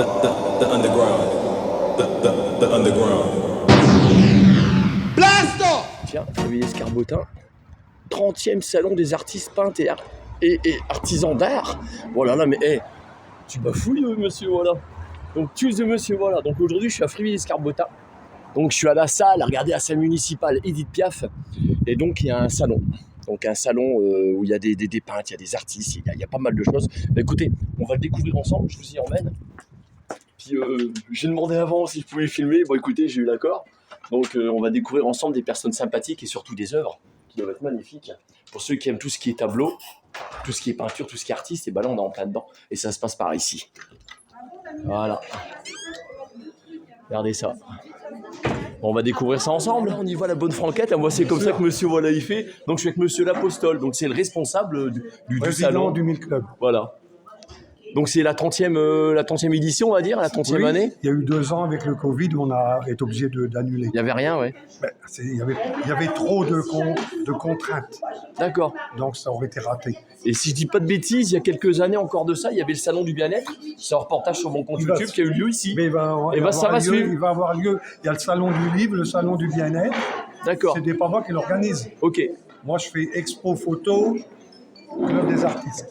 the underground. The underground. Blast off! Tiens, Frédéric Escarbotin, 30e salon des artistes peintres et artisans d'art. Voilà, là, mais tu bafouilles, monsieur, voilà. Donc, tues monsieur, voilà. Donc, aujourd'hui, je suis à Fréville-Escarbotin. Donc, je suis à la salle, regardez, à la salle municipale Édith Piaf. Et donc, il y a un salon. Donc, un salon où il y a des peintres, il y a des artistes, il y a pas mal de choses. Bah, écoutez, on va le découvrir ensemble, je vous y emmène. Puis, j'ai demandé avant si je pouvais filmer. Bon, écoutez, j'ai eu l'accord. Donc, on va découvrir ensemble des personnes sympathiques et surtout des œuvres qui doivent être magnifiques. Pour ceux qui aiment tout ce qui est tableau, tout ce qui est peinture, tout ce qui est artiste, et ben là, on est en plein dedans. Et ça se passe par ici. Voilà. Regardez ça. Bon, on va découvrir ça ensemble. On y voit la bonne franquette. Moi, c'est comme ça que monsieur voilà, il fait. Donc, je suis avec monsieur L'Apostole. Donc, c'est le responsable du salon. Du Mille Club. Voilà. Donc, c'est la 30e édition, on va dire, la 30e année. Il y a eu 2 ans avec le Covid où on a été obligé d'annuler. Il n'y avait rien, ouais. Il y avait trop de contraintes. D'accord. Donc, ça aurait été raté. Et si je dis pas de bêtises, il y a quelques années encore de ça, il y avait le salon du bien-être. C'est un reportage sur mon compte YouTube qui a eu lieu ici. Mais ça va suivre. Il va avoir lieu. Il y a le salon du livre, le salon du bien-être. D'accord. C'est pas moi qui l'organise. Ok. Moi, je fais expo photo, club des artistes.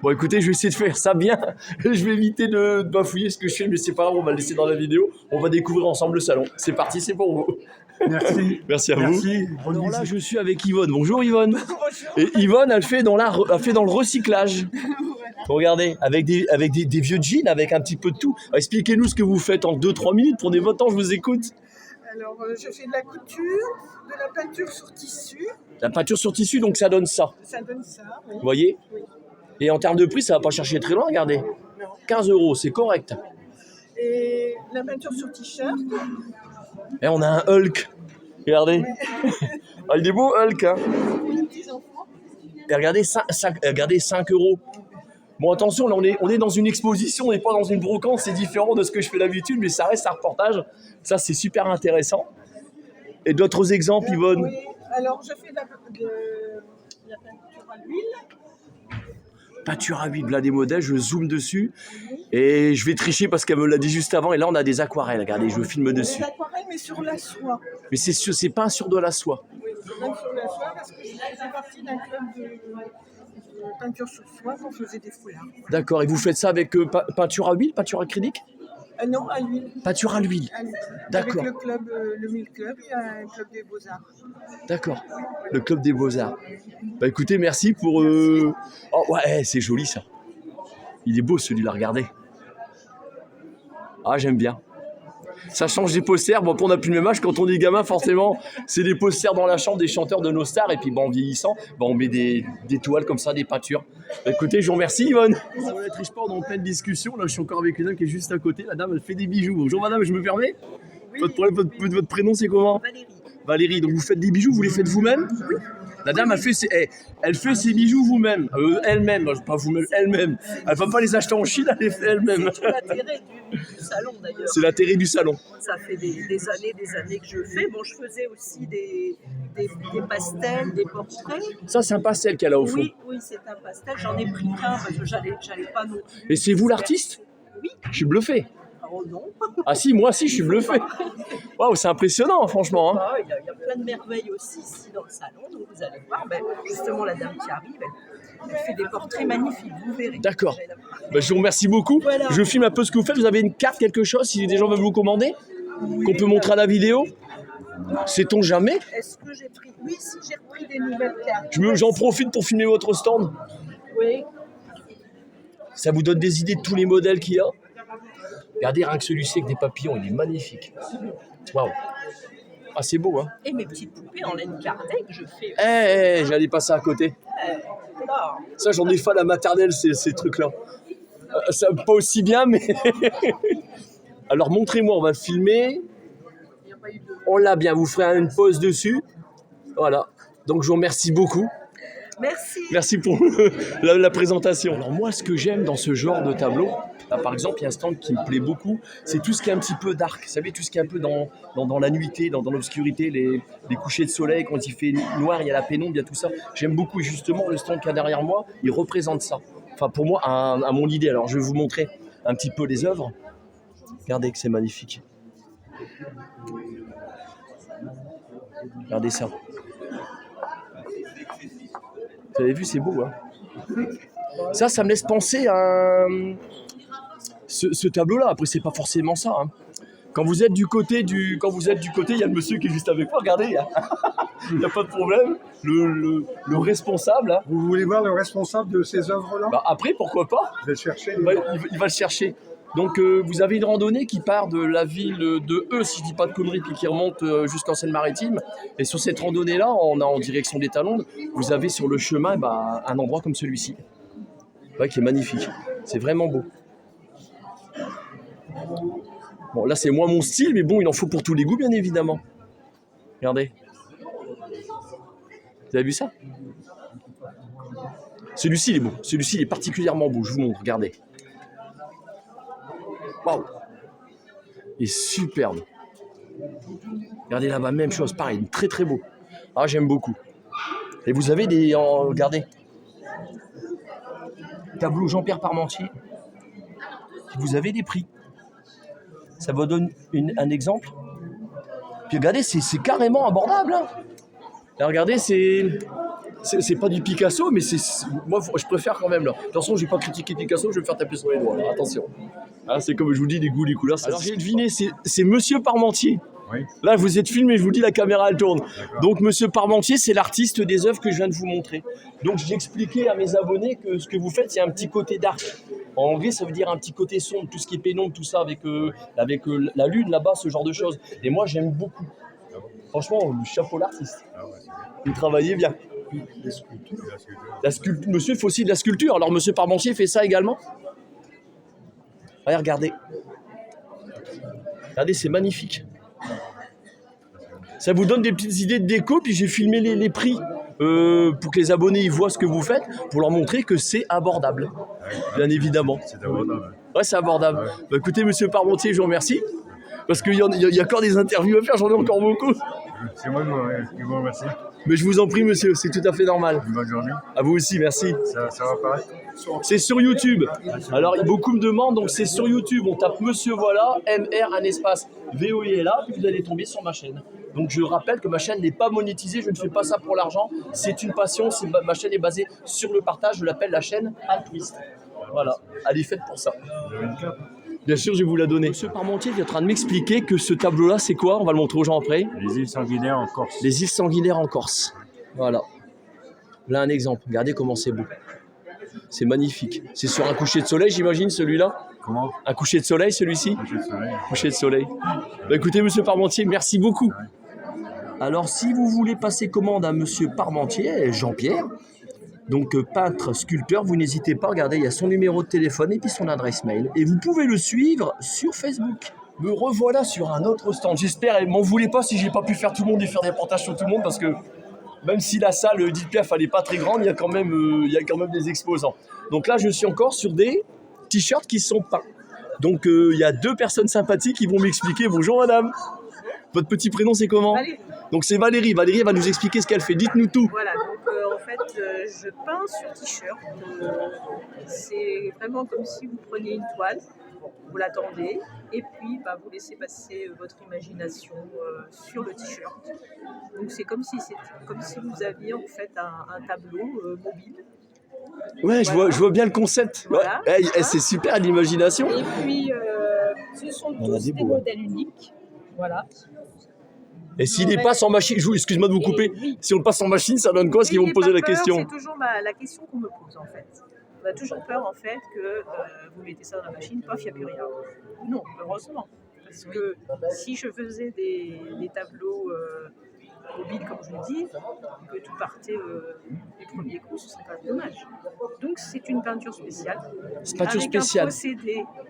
Bon, écoutez, je vais essayer de faire ça bien. Je vais éviter de bafouiller ce que je fais, mais c'est pas grave, on va le laisser dans la vidéo. On va découvrir ensemble le salon. C'est parti, c'est pour vous. Merci. Merci à Merci. vous. Alors là, je suis avec Yvonne. Bonjour Yvonne. Bonjour. Et Yvonne, elle fait dans le recyclage. Regardez, avec des vieux jeans, avec un petit peu de tout. Expliquez-nous ce que vous faites en 2-3 minutes. Prenez votre temps, je vous écoute. Alors, je fais de la couture, de la peinture sur tissu. La peinture sur tissu, donc ça donne ça. Ça donne ça, oui. Vous voyez ? Oui. Et en termes de prix, ça va pas chercher très loin, regardez. Non. 15 €, c'est correct. Et la peinture sur t-shirt. Et on a un Hulk. Regardez. Ah, il est beau, Hulk. Hein. Les petits enfants. Et regardez, 5 €. Bon, attention, là, on est dans une exposition, on n'est pas dans une brocante, c'est différent de ce que je fais d'habitude, mais ça reste un reportage. Ça, c'est super intéressant. Et d'autres exemples, Yvonne ? Oui, alors je fais de la peinture à l'huile. Peinture à huile, là des modèles, je zoome dessus et je vais tricher parce qu'elle me l'a dit juste avant. Et là, on a des aquarelles, regardez, je filme dessus. Des aquarelles, mais sur la soie. Mais c'est peint sur de la soie. Oui, c'est même sur la soie parce que je faisais partie d'un club de peinture sur soie qu'on faisait des foulards. Voilà. D'accord, et vous faites ça avec peinture à huile, peinture acrylique ? Non, à l'huile. Peinture à l'huile. D'accord. Avec le club, le Mille Club, il y a un club des Beaux-Arts. D'accord, le club des Beaux-Arts. Bah écoutez, merci pour... Oh ouais, c'est joli ça. Il est beau celui-là, regardez. Ah, j'aime bien. Ça change des posters. Bon, on n'a plus le même âge. Quand on est gamin, forcément, c'est des posters dans la chambre des chanteurs de nos stars. Et puis, bon, en vieillissant, on met des toiles comme ça, des peintures. Bah, écoutez, je vous remercie, Yvonne. Ça va être riche pas, on est en pleine discussion. Là, je suis encore avec une dame qui est juste à côté. La dame, elle fait des bijoux. Bonjour, madame, je me permets. Oui, Votre prénom, c'est comment ? Valérie. Valérie, donc vous faites des bijoux, vous les faites vous-même ? Oui. La dame, elle fait ses bijoux vous-même, elle-même, pas vous-même, elle-même. Elle ne va pas les acheter en Chine, elle les fait elle-même. C'est tout l'intérêt du salon d'ailleurs. C'est l'intérêt du salon. Ça fait des années que je le fais. Bon, je faisais aussi des pastels, des portraits. Ça, c'est un pastel qu'elle a au fond. Oui, c'est un pastel. J'en ai pris qu'un parce que j'allais pas non plus. Et c'est vous l'artiste ? Oui. Je suis bluffé. Oh non. Ah si, moi aussi, je suis bluffé. Waouh, c'est impressionnant, franchement. Hein. Il y a plein de merveilles aussi ici dans le salon. Donc vous allez voir, justement, la dame qui arrive, elle fait des portraits magnifiques, vous verrez. D'accord. Je vous remercie beaucoup. Voilà. Je filme un peu ce que vous faites. Vous avez une carte, quelque chose, si des gens veulent vous commander, qu'on peut montrer à la vidéo ? Sait-on jamais ? Est-ce que j'ai pris... Oui, si j'ai repris des nouvelles cartes. J'en profite pour filmer votre stand. Oui. Ça vous donne des idées de tous les modèles qu'il y a ? Regardez, rien que celui-ci avec des papillons, il est magnifique. Waouh. Ah, c'est beau, hein. Et mes petites poupées en laine Kardec, je fais... J'allais passer à côté. Là. Ça, j'en ai fait à la maternelle, ces trucs-là. Ça, pas aussi bien, mais... Alors, montrez-moi, on va le filmer. On l'a bien, vous ferez une pause dessus. Voilà. Donc, je vous remercie beaucoup. Merci. Merci pour la présentation. Alors moi, ce que j'aime dans ce genre de tableau, là, par exemple, il y a un stand qui me plaît beaucoup, c'est tout ce qui est un petit peu dark. Vous savez, tout ce qui est un peu dans la nuitée, dans l'obscurité, les couchers de soleil, quand il fait noir, il y a la pénombre, il y a tout ça. J'aime beaucoup. Et justement, le stand qu'il y a derrière moi, il représente ça. Enfin, pour moi, à mon idée. Alors, je vais vous montrer un petit peu les œuvres. Regardez que c'est magnifique. Regardez ça. Vous avez vu, c'est beau, hein. Ça me laisse penser à ce tableau-là. Après, c'est pas forcément ça, hein. Quand vous êtes du côté, il y a le monsieur qui est juste avec moi. Regardez, il n'y a pas de problème. Le responsable. Hein. Vous voulez voir le responsable de ces œuvres-là? Bah, après, pourquoi pas? Je vais le chercher. Il va le chercher. Donc, vous avez une randonnée qui part de la ville de Eu, si je dis pas de conneries, puis qui remonte jusqu'en Seine-Maritime. Et sur cette randonnée-là, en direction des Talondes, vous avez sur le chemin un endroit comme celui-ci. Ouais, qui est magnifique. C'est vraiment beau. Bon, là, c'est moins mon style, mais bon, il en faut pour tous les goûts, bien évidemment. Regardez. Vous avez vu ça? Celui-ci, il est beau. Celui-ci, il est particulièrement beau. Je vous montre, regardez. Waouh! Il est superbe. Regardez là-bas, même chose, pareil, très très beau. Ah, j'aime beaucoup. Et vous avez regardez. Tableau Jean-Pierre Parmentier. Vous avez des prix. Ça vous donne un exemple. Puis regardez, c'est carrément abordable. Hein. Là, regardez, c'est pas du Picasso, mais moi, je préfère quand même là. De toute façon, je vais pas critiquer Picasso, je vais me faire taper sur les doigts. Là. Attention. Hein, c'est comme je vous dis, les goûts, les couleurs. Alors j'ai deviné, c'est Monsieur Parmentier. Oui. Là, vous êtes filmé, je vous dis, la caméra elle tourne. Donc, Monsieur Parmentier, c'est l'artiste des œuvres que je viens de vous montrer. Donc, j'ai expliqué à mes abonnés que ce que vous faites, il y a un petit côté dark. En anglais, ça veut dire un petit côté sombre, tout ce qui est pénombre, tout ça, avec la lune là-bas, ce genre de choses. Et moi, j'aime beaucoup. Franchement, le chapeau l'artiste. Vous travaillez bien. Les sculptures. Monsieur, il faut aussi de la sculpture. Alors, Monsieur Parmentier fait ça également. Allez, regardez. Regardez, c'est magnifique. Ça vous donne des petites idées de déco, puis j'ai filmé les prix pour que les abonnés ils voient ce que vous faites, pour leur montrer que c'est abordable, bien évidemment. C'est abordable. Ouais, c'est abordable. Ouais. Bah, écoutez, Monsieur Parmentier, je vous remercie, parce qu'il y a encore des interviews à faire, j'en ai encore beaucoup. C'est moi qui vous remercie. Mais je vous en prie, monsieur, c'est tout à fait normal. Une bonne journée. À vous aussi, merci. Ça va apparaître? C'est sur YouTube. Alors, beaucoup me demandent, donc c'est sur YouTube. On tape Monsieur Voilà, MR, un espace, VOILA, puis vous allez tomber sur ma chaîne. Donc, je rappelle que ma chaîne n'est pas monétisée, je ne fais pas ça pour l'argent. C'est une passion, ma chaîne est basée sur le partage, je l'appelle la chaîne altruiste. Voilà, elle est faite pour ça. Vous avez une cape? Bien sûr, je vais vous la donner. Monsieur Parmentier est en train de m'expliquer que ce tableau-là, c'est quoi? On va le montrer aux gens après. Les îles sanguinaires en Corse. Les îles sanguinaires en Corse. Voilà. Là, un exemple. Regardez comment c'est beau. C'est magnifique. C'est sur un coucher de soleil, j'imagine, celui-là? Comment? Un coucher de soleil, celui-ci? Coucher de soleil. Coucher de soleil. Bah, écoutez, Monsieur Parmentier, merci beaucoup. Alors, si vous voulez passer commande à Monsieur Parmentier, Jean-Pierre, donc peintre, sculpteur, vous n'hésitez pas, regardez, il y a son numéro de téléphone et puis son adresse mail. Et vous pouvez le suivre sur Facebook. Me revoilà sur un autre stand. J'espère, et m'en voulez pas si j'ai pas pu faire tout le monde et faire des reportages sur tout le monde, parce que même si la salle Edith Piaf elle n'est pas très grande, il y a quand même des exposants. Donc là, je suis encore sur des t-shirts qui sont peints. Donc il y a deux personnes sympathiques qui vont m'expliquer. Bonjour madame. Votre petit prénom c'est comment? Valérie. Donc c'est Valérie. Valérie va nous expliquer ce qu'elle fait. Dites-nous tout. Voilà, donc en fait, je peins sur t-shirt. C'est vraiment comme si vous preniez une toile, vous la tendez, et puis vous laissez passer votre imagination sur le t-shirt. Donc c'est comme si vous aviez en fait un tableau mobile. Ouais, Voilà. je vois bien le concept. Voilà. Ouais. C'est super l'imagination. Et puis, ce sont On a tous des des beaux, hein. modèles uniques. Voilà. Et s'il n'est pas sans machine, excuse-moi de vous couper, Oui. si on le passe en machine, ça donne quoi? Parce qu'ils vont me poser la question. C'est toujours la question qu'on me pose en fait. On a toujours peur en fait que vous mettez ça dans la machine, paf, il n'y a plus rien. Non, heureusement. Parce que si je faisais des tableaux mobiles, comme je vous dis, que tout partait du premier coup, ce serait quand même dommage. Donc c'est une peinture spéciale. C'est peinture avec spéciale. un procédé pour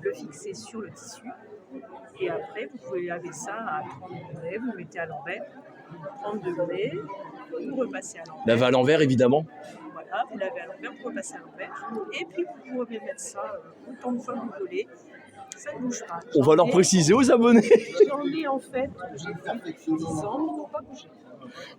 le fixer sur le tissu. Et après, vous pouvez laver ça à 30 degrés, vous mettez à l'envers, 30 degrés, vous repassez à l'envers. Laver à l'envers, évidemment. Voilà, vous lavez à l'envers, vous repassez à l'envers. Et puis, vous pouvez mettre ça autant de fois que vous voulez. Ça ne bouge pas. On va leur préciser aux abonnés. J'en ai en fait, j'ai fait depuis 10 ans, ils n'ont pas bougé.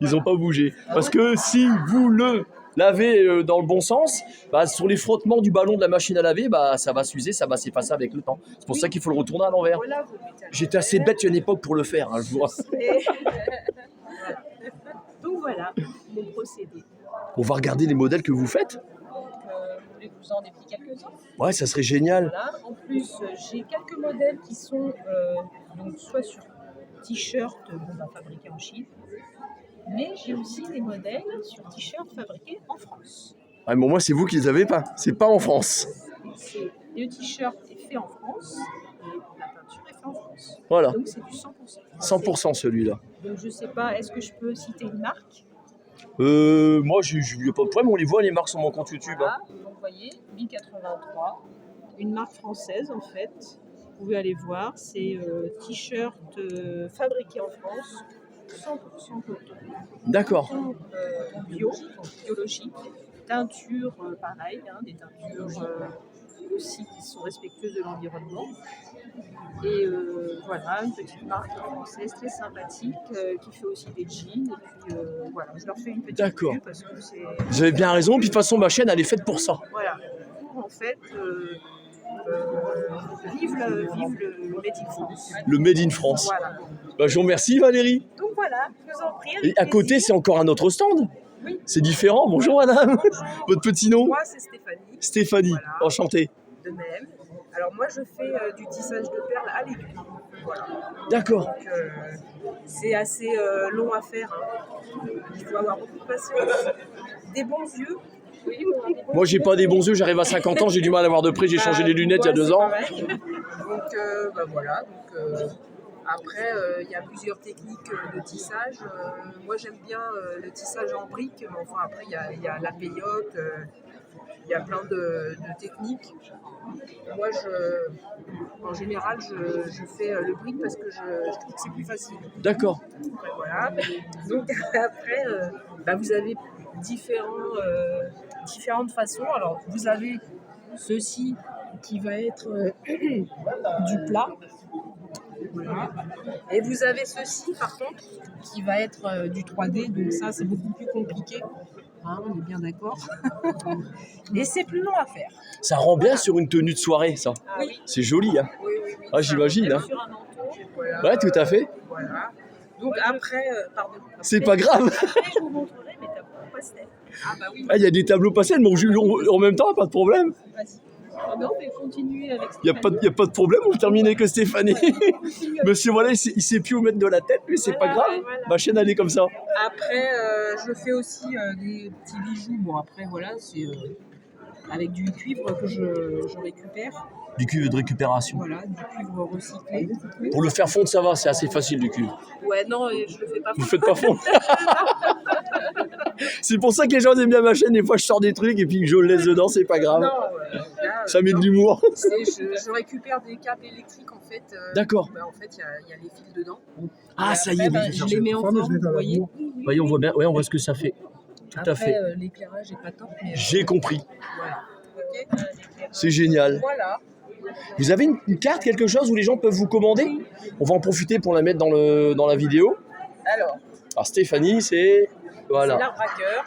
Ils n'ont pas bougé. Parce que si vous le laver dans le bon sens, bah, sur les frottements du ballon de la machine à laver, bah, ça va s'user, ça va s'effacer avec le temps. C'est pour ça qu'il faut le retourner à l'envers. Voilà, vous le mettez à J'étais assez l'envers. bête à une époque pour le faire, hein, je vous rassure. Et- voilà. Donc voilà, mon procédé. On va regarder les modèles que vous faites. Vous voulez que je vous en déplie quelques-uns? Ouais, ça serait génial. Voilà. En plus, j'ai quelques modèles qui sont donc soit sur t-shirt fabriqués en Chine, mais j'ai aussi des modèles sur t-shirt fabriqués en France. Ouais, mais moi, c'est vous qui les avez pas. C'est pas en France. Le t-shirt est fait en France et la peinture est faite en France. Voilà. Donc c'est du 100%. 100% celui-là. Donc je sais pas, est-ce que je peux citer une marque? Moi, je n'ai pas de problème. On les voit, les marques sur mon compte YouTube. Hein. Voilà, donc vous voyez, 1083, une marque française en fait. Vous pouvez aller voir, c'est t-shirt fabriqué en France, 100% coton. D'accord. Coton, en bio, en biologique. Teinture, pareil, hein, des teintures aussi qui sont respectueuses de l'environnement. Et voilà, une petite marque française très sympathique qui fait aussi des jeans. Et puis voilà, je leur fais une petite D'accord. pub parce que c'est. Vous avez bien raison. Puis de toute façon, ma chaîne, elle est faite pour ça. Voilà, pour en fait vive le Made in France. Le Made in France. Voilà. Bah, je vous remercie, Valérie. Donc voilà, je vous en prie. Et avec à côté, plaisir. c'est encore un autre stand. Oui. C'est différent. Bonjour, madame. Votre petit nom? Moi, c'est Stéphanie, Stéphanie. Voilà. Enchanté. de même. Alors moi, je fais du tissage de perles à l'aiguille. Voilà. D'accord. Donc c'est assez long à faire. Hein. Il faut avoir beaucoup de patience, des bons yeux. Oui, bon, des bons Moi, j'ai yeux. pas des bons yeux. J'arrive à 50 ans. J'ai du mal à voir de près. J'ai changé les lunettes il y a 2 ans. Donc voilà. Donc, après, il y a plusieurs techniques de tissage. Moi, j'aime bien le tissage en briques, mais enfin après, il y a la peyote. Il y a plein de techniques. Moi, en général, je fais le brique parce que je trouve que c'est plus facile. D'accord. Après, voilà. Donc après, vous avez différentes façons. Alors, vous avez ceci qui va être du plat. Voilà. Et vous avez ceci, par contre, qui va être du 3D. Donc ça, c'est beaucoup plus compliqué. Hein, on est bien d'accord. Et c'est plus long à faire. Ça rend bien sur une tenue de soirée, ça. Ah oui. C'est joli, hein. Oui. Ah, j'imagine, hein. Sur un manteau. Voilà. Ouais, tout à fait. Voilà. Donc après, pardon. C'est pas grave. Après, je vous montrerai mes tableaux pastels. Ah bah oui. Ah, il y a des tableaux pastels, mais en même temps, pas de problème. Vas-y. Ah non, mais continuez avec Il n'y a pas de problème, on termine avec Stéphanie. Monsieur, voilà, il sait plus où mettre de la tête, mais c'est pas grave. Voilà. Ma chaîne, elle est comme ça. Après, je fais aussi des petits bijoux. Bon, après, voilà, c'est avec du cuivre que je récupère. Du cuivre de récupération. Voilà, du cuivre recyclé. Pour le faire fondre, ça va, c'est assez facile du cuivre. Ouais, non, je le fais pas. Vous faites pas fondre. C'est pour ça que les gens aiment bien ma chaîne. Des fois, je sors des trucs et puis je le laisse dedans, c'est pas grave. Non, là, Ça met de non. l'humour. Je récupère des câbles électriques en fait. D'accord. En fait, il y a les fils dedans. Ah, ça y est, Après, je les mets en forme, vous voyez. voyez, on voit bien, ouais, on voit ce que ça fait. Tout à fait. Après, l'éclairage n'est pas top, mais J'ai compris. voilà. Ok. C'est génial. Voilà. Vous avez une carte, quelque chose où les gens peuvent vous commander? On va en profiter pour la mettre dans la vidéo. Alors, Alors Stéphanie, c'est... c'est Voilà. l'arbre à cœur.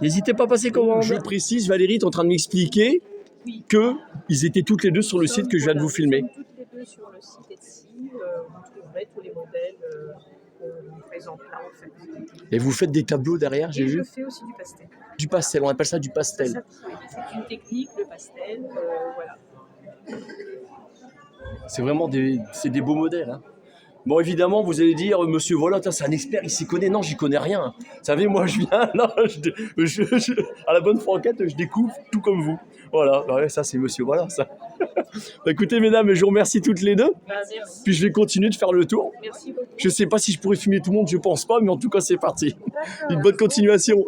N'hésitez pas à passer commande. Je précise, Valérie est en train de m'expliquer Oui. qu'ils étaient toutes les deux sur le site que je viens de vous filmer. Nous sommes toutes les deux sur le site Etsy. Vous trouverez tous les modèles qu'on présente là en fait. Et vous faites des tableaux derrière, j'ai Et je vu. fais aussi du pastel. Du pastel, on appelle ça du Ça, pastel. oui, c'est une technique, le pastel. Voilà. C'est vraiment des beaux modèles. Hein. Bon, évidemment, vous allez dire, monsieur, voilà, c'est un expert, il s'y connaît. Non, j'y connais rien. Vous savez, moi, je viens, là, à la bonne franquette, je découvre tout comme vous. Voilà, bah ouais, ça, c'est monsieur, voilà, ça. Bah, écoutez, mesdames, je vous remercie toutes les deux. Merci. Puis je vais continuer de faire le tour. Merci beaucoup. Je sais pas si je pourrais filmer tout le monde, je pense pas, mais en tout cas, c'est parti. Une bonne continuation.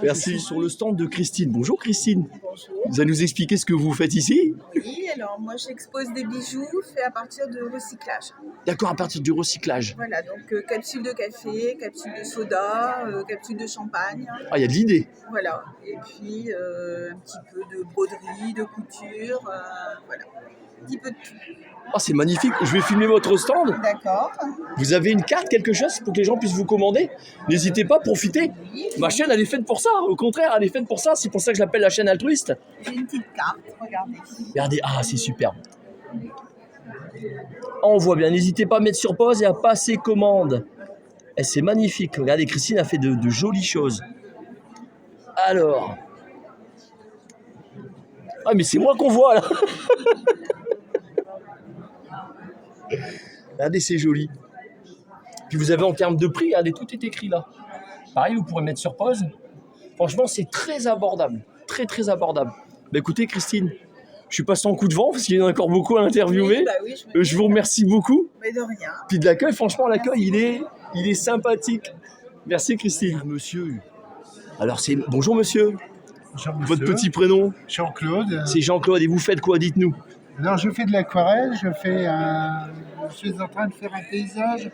Merci. Sur le stand de Christine. Bonjour, Christine. Bonjour. Vous allez nous expliquer ce que vous faites ici? Oui, Alors, moi, j'expose des bijoux faits à partir de recyclage. D'accord, à partir du recyclage. Voilà, donc capsules de café, capsules de soda, capsules de champagne. Ah, il y a de l'idée. Voilà. Et puis, un petit peu de broderie, de couture. Voilà. Un petit peu de tout. Ah, c'est magnifique. Je vais filmer votre stand. D'accord. Vous avez une carte, quelque chose pour que les gens puissent vous commander? N'hésitez pas, profitez. Ma chaîne, elle est faite pour ça. Au contraire, elle est faite pour ça. C'est pour ça que je l'appelle la chaîne altruiste. J'ai une petite carte, regardez. Regardez, ah, c'est superbe. Ah, on voit bien. N'hésitez pas à mettre sur pause et à passer commande. Eh, c'est magnifique. Regardez, Christine a fait de jolies choses. Alors. Ah, mais c'est moi qu'on voit là. Regardez, c'est joli. Puis vous avez en termes de prix, regardez, tout est écrit là. Pareil, vous pourrez mettre sur pause. Franchement, c'est très abordable. Très, très abordable. Bah écoutez, Christine, je suis passé en coup de vent parce qu'il y en a encore beaucoup à interviewer. Oui, bah oui, je me Je vous remercie beaucoup. Mais de rien. Puis de l'accueil, franchement, l'accueil, il est sympathique. Merci, Christine. Monsieur. Alors, c'est... Bonjour, monsieur. Bonjour, Votre petit prénom? Jean-Claude. C'est Jean-Claude. Et vous faites quoi? Dites-nous. Alors, je fais de l'aquarelle, je suis en train de faire un paysage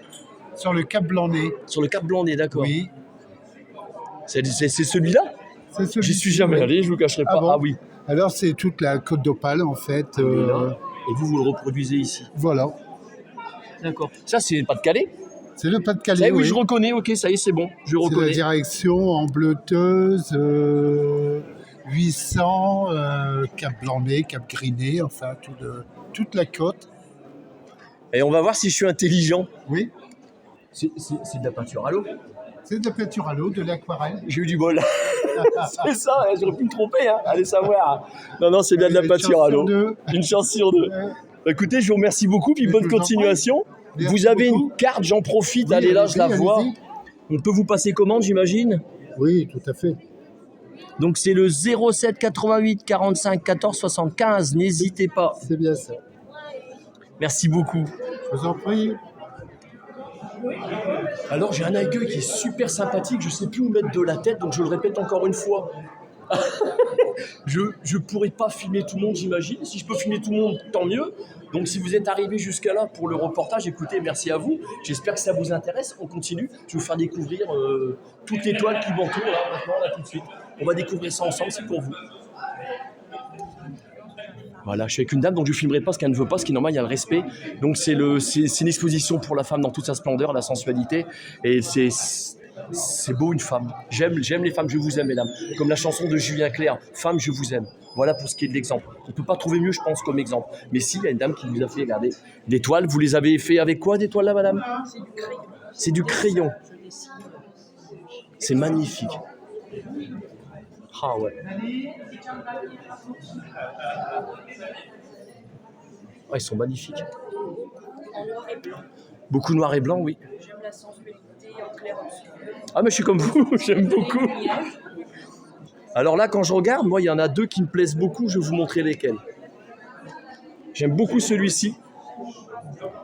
sur le Cap Blanc-Nez. Sur le Cap Blanc-Nez, d'accord. Oui, C'est celui-là? c'est celui-ci. J'y suis jamais allé, je vous cacherai pas. Ah bon? Ah oui. Alors, c'est toute la côte d'Opale, en fait. Et vous le reproduisez ici. Voilà. D'accord. Ça, c'est pas de Calais? C'est le Ça y Pas-de-Calais, est, oui, oui. je reconnais. Ok, ça y est, c'est bon. Je C'est la reconnais. direction en bleuteuse, 800, Cap Blanc-Nez, Cap Griné, enfin, toute la côte. Et on va voir si je suis intelligent. Oui, C'est de la peinture à l'eau. c'est de la peinture à l'eau, de l'aquarelle. J'ai eu du bol. C'est ça, hein, j'aurais pu me tromper. Hein. Allez savoir. Non, c'est bien de la peinture à l'eau. Une chance sur deux. Bah, écoutez, je vous remercie beaucoup, puis Mais bonne je vous en continuation. Merci Vous avez beaucoup. une carte, j'en profite. Oui, allez là, je la allez-y, vois. allez-y. On peut vous passer commande, j'imagine. Oui, tout à fait. Donc c'est le 07 88 45 14 75. N'hésitez pas. C'est bien ça. Merci beaucoup. Je vous en prie. Alors j'ai un accueil qui est super sympathique. Je sais plus où mettre de la tête, donc je le répète encore une fois. Je pourrais pas filmer tout le monde, j'imagine. Si je peux filmer tout le monde, tant mieux. Donc si vous êtes arrivé jusqu'à là pour le reportage, écoutez, merci à vous. J'espère que ça vous intéresse. On continue. Je vais vous faire découvrir toute l'étoile qui m'entoure là, maintenant, là, tout de suite. On va découvrir ça ensemble, c'est pour vous. Voilà, je suis avec une dame, donc je ne filmerai pas ce qu'elle ne veut pas, ce qui est normal, il y a le respect. Donc c'est une exposition pour la femme dans toute sa splendeur, la sensualité. Et c'est beau une femme. J'aime les femmes, je vous aime, mesdames. Comme la chanson de Julien Clerc, Femme, je vous aime. Voilà pour ce qui est de l'exemple. On ne peut pas trouver mieux, je pense, comme exemple. Mais si, il y a une dame qui vous a fait regarder des toiles. Vous les avez fait avec quoi, des toiles là, madame? C'est du crayon. C'est magnifique. Ah ouais. Ah, ils sont magnifiques. Beaucoup noir et blanc, oui. J'aime la sensualité en clair obscur. Ah, mais je suis comme vous, j'aime beaucoup. Alors là, quand je regarde, moi, il y en a deux qui me plaisent beaucoup. Je vais vous montrer lesquels. J'aime beaucoup celui-ci.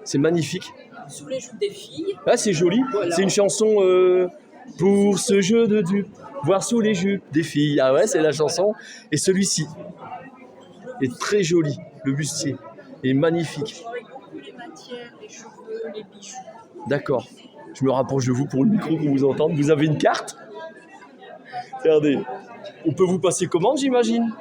C'est magnifique. Sous les joues des filles. Ah, c'est joli. Voilà. C'est une chanson pour ce jeu de dupes, voir sous les jupes des filles. Ah ouais, c'est la chanson. Et celui-ci est très joli. Le bustier est magnifique. Avec beaucoup les matières, les cheveux, les bijoux. D'accord. Je me rapproche de vous pour le micro pour vous entendre. Vous avez une carte? Regardez. On peut vous passer commande, j'imagine.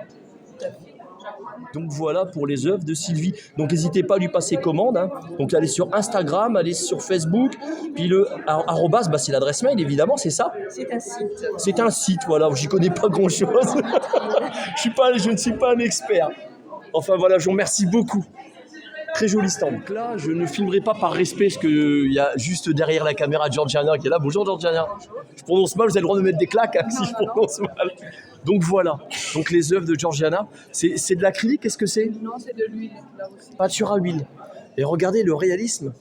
Donc voilà pour les œuvres de Sylvie. Donc n'hésitez pas à lui passer commande. Hein. Donc allez sur Instagram, allez sur Facebook. Puis le arrobas, c'est l'adresse mail, évidemment, c'est ça? C'est un site. C'est un site, voilà. J'y connais pas grand-chose. Je ne suis pas un expert. Enfin voilà, je vous remercie beaucoup. Très joli stand. Donc là, je ne filmerai pas par respect, parce qu'il y a juste derrière la caméra Georgiana qui est là. Bonjour Georgiana. Je prononce mal, vous avez le droit de me mettre des claques hein, si je prononce mal. Donc voilà. Donc les œuvres de Georgiana, c'est de l'acrylique, qu'est-ce que c'est? Non, c'est de l'huile, là aussi. Peinture à huile. Et regardez le réalisme.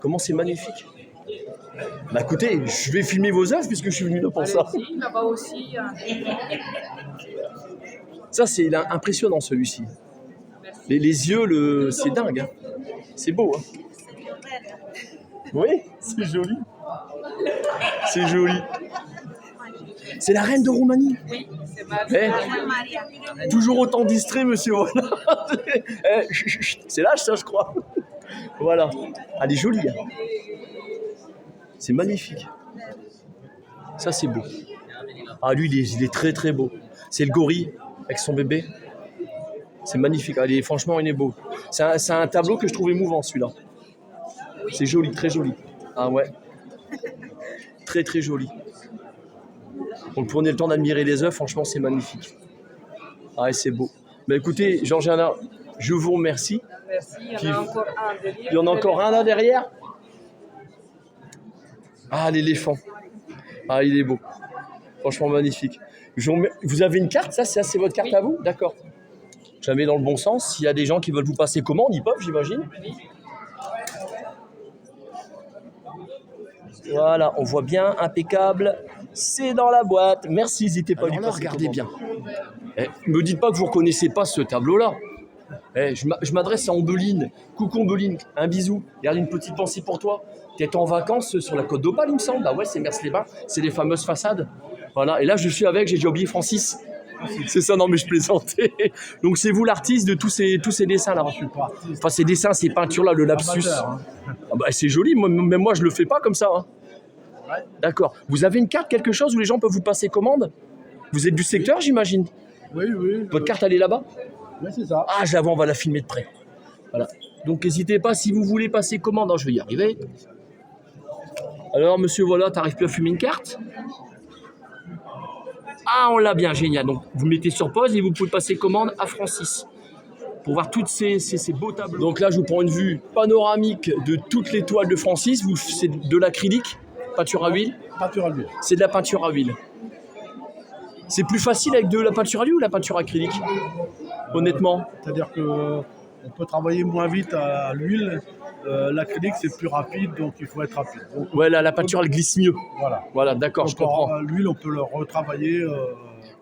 Comment c'est magnifique. Bah écoutez, je vais filmer vos œuvres puisque je suis venu là pour ça. Allez-y, là-bas aussi. Ça, c'est impressionnant celui-ci. Les yeux, c'est dingue. Hein. C'est beau. Hein. Oui, c'est joli. C'est joli. C'est la reine de Roumanie. Oui, c'est Maria. Toujours autant distrait, monsieur. Voilà. C'est l'âge, ça, je crois. Voilà. Elle est jolie. Hein. C'est magnifique. Ça, c'est beau. Ah, lui, il est très, très beau. C'est le gorille avec son bébé. C'est magnifique. Allez, franchement, il est beau. C'est un tableau que je trouve émouvant, celui-là. C'est joli, très joli. Ah ouais. Très, très joli. Donc, prenez le temps d'admirer les œuvres. Franchement, c'est magnifique. Ah, et c'est beau. Mais écoutez, Georgiana, je vous remercie. Merci, il y en a encore un derrière. Il y en a encore un là derrière. Ah, l'éléphant. Ah, il est beau. Franchement, magnifique. Vous avez une carte, ça c'est votre carte à vous? D'accord. Jamais dans le bon sens. S'il y a des gens qui veulent vous passer commande, ils peuvent, j'imagine. Voilà, on voit bien, impeccable. C'est dans la boîte. Merci, n'hésitez pas à lui passer. Regardez bien. Ne me dites pas que vous ne reconnaissez pas ce tableau-là. Je m'adresse à Ombeline. Coucou Ombeline, un bisou. Regarde, une petite pensée pour toi. Tu es en vacances sur la côte d'Opale, il me semble. Bah ouais, c'est Mers-les-Bains. C'est les fameuses façades. Voilà. Et là, je suis avec, j'ai déjà oublié Francis. C'est ça, non, mais je plaisantais. Donc, c'est vous l'artiste de tous ces dessins-là. Enfin, ces dessins, ces peintures-là, le lapsus. Ah bah, c'est joli. Même moi, je le fais pas comme ça. Hein. Ouais. D'accord. Vous avez une carte, quelque chose où les gens peuvent vous passer commande? Vous êtes du secteur, j'imagine? Oui. Votre carte, elle est là-bas? Oui, c'est ça. Ah, je la vois, on va la filmer de près. Voilà. Donc, n'hésitez pas si vous voulez passer commande. Non, je vais y arriver. Alors, monsieur, voilà, t'arrives plus à fumer une carte? Ah, on l'a bien, génial. Donc, vous mettez sur pause et vous pouvez passer commande à Francis pour voir toutes ces beaux tableaux. Donc là, je vous prends une vue panoramique de toutes les toiles de Francis. C'est de l'acrylique, peinture à huile. Peinture à l'huile. C'est de la peinture à huile. C'est plus facile avec de la peinture à l'huile ou la peinture acrylique? Honnêtement. C'est-à-dire qu'on peut travailler moins vite à l'huile. L'acrylique, c'est plus rapide, donc il faut être rapide. Donc, ouais, la peinture, elle glisse mieux. Voilà, d'accord, je comprends. L'huile, on peut le retravailler.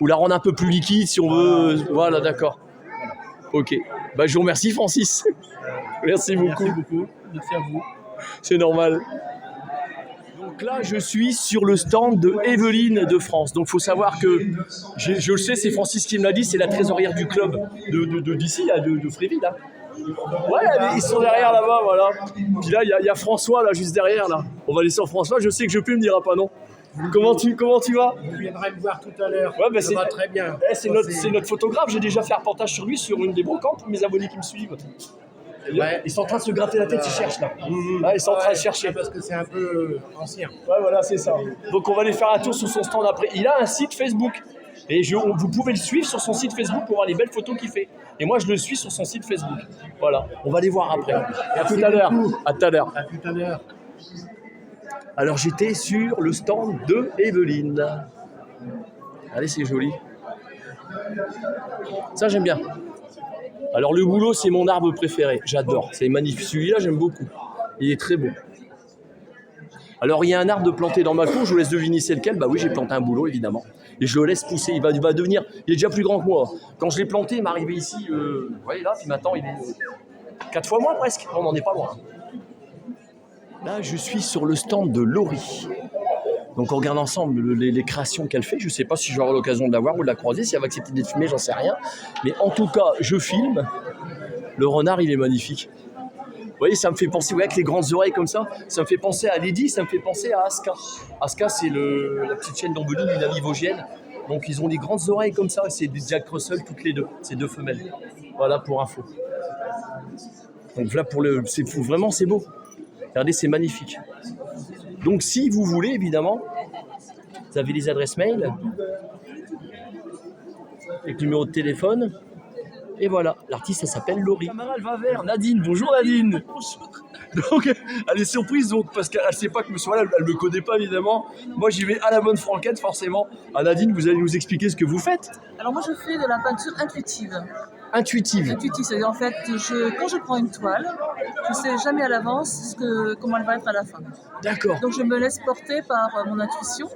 Ou la rendre un peu plus liquide si on veut. Voilà, d'accord. Ok. Bah, je vous remercie, Francis. Merci beaucoup. Merci beaucoup. Merci à vous. C'est normal. Donc là, je suis sur le stand de Evelyne de France. Donc, il faut savoir que, je le sais, c'est Francis qui me l'a dit, c'est la trésorière du club d'ici, de Fréville. Là. Ouais, ils sont derrière là-bas, voilà. Puis là, il y a François, là, juste derrière, là. On va aller sur François, je sais que je peux me dira pas non. Comment tu vas? Vous viendrez me voir tout à l'heure. Ouais, bah, ça va très bien. C'est notre photographe, j'ai déjà fait un reportage sur lui, sur une des brocantes pour mes abonnés qui me suivent. Ouais. Ils sont en train de se gratter la tête, ils cherchent là. Ouais, ils sont en train de chercher. Parce que c'est un peu ancien. Ouais, voilà, c'est ça. Donc on va aller faire un tour sur son stand après. Il a un site Facebook. Et vous pouvez le suivre sur son site Facebook pour voir les belles photos qu'il fait. Et moi, je le suis sur son site Facebook. Voilà, on va les voir après. À tout à l'heure. À tout à l'heure. À tout à l'heure. Alors, j'étais sur le stand de Evelyne. Allez, c'est joli. Ça, j'aime bien. Alors, le bouleau, c'est mon arbre préféré. J'adore. C'est magnifique. Celui-là, j'aime beaucoup. Il est très beau. Alors, il y a un arbre planté dans ma cour. Je vous laisse deviner c'est lequel. Bah oui, j'ai planté un bouleau, évidemment. Et je le laisse pousser. Il va devenir... Il est déjà plus grand que moi. Quand je l'ai planté, il m'est arrivé ici. Vous voyez là, puis maintenant, il est 4 fois moins presque. On n'en est pas loin. Là, je suis sur le stand de Laurie. Donc, on regarde ensemble les créations qu'elle fait. Je ne sais pas si je vais avoir l'occasion de la voir ou de la croiser. Si elle va accepter d'être filmée, j'en sais rien. Mais en tout cas, je filme. Le renard, il est magnifique. Vous voyez, ça me fait penser, avec les grandes oreilles comme ça, ça me fait penser à Lady, ça me fait penser à Aska. Aska, c'est la petite chaîne d'Ambeline, une amie vosgienne. Donc, ils ont des grandes oreilles comme ça. C'est des Jack Russell, toutes les deux. C'est 2 femelles. Voilà, pour info. Donc là, c'est fou. Vraiment, c'est beau. Regardez, c'est magnifique. Donc, si vous voulez, évidemment, vous avez les adresses mail, avec le numéro de téléphone. Et voilà, l'artiste, elle s'appelle Laurie. Camarade va vers Nadine. Bonjour Nadine. Bonjour. Donc, elle est surprise parce qu'elle ne sait pas que monsieur là, elle ne me connaît pas évidemment. Moi, j'y vais à la bonne franquette, forcément. À Nadine, vous allez nous expliquer ce que vous faites. Alors moi, je fais de la peinture intuitive. Intuitive. Intuitive, c'est-à-dire en fait, quand je prends une toile, je ne sais jamais à l'avance comment elle va être à la fin. D'accord. Donc je me laisse porter par mon intuition.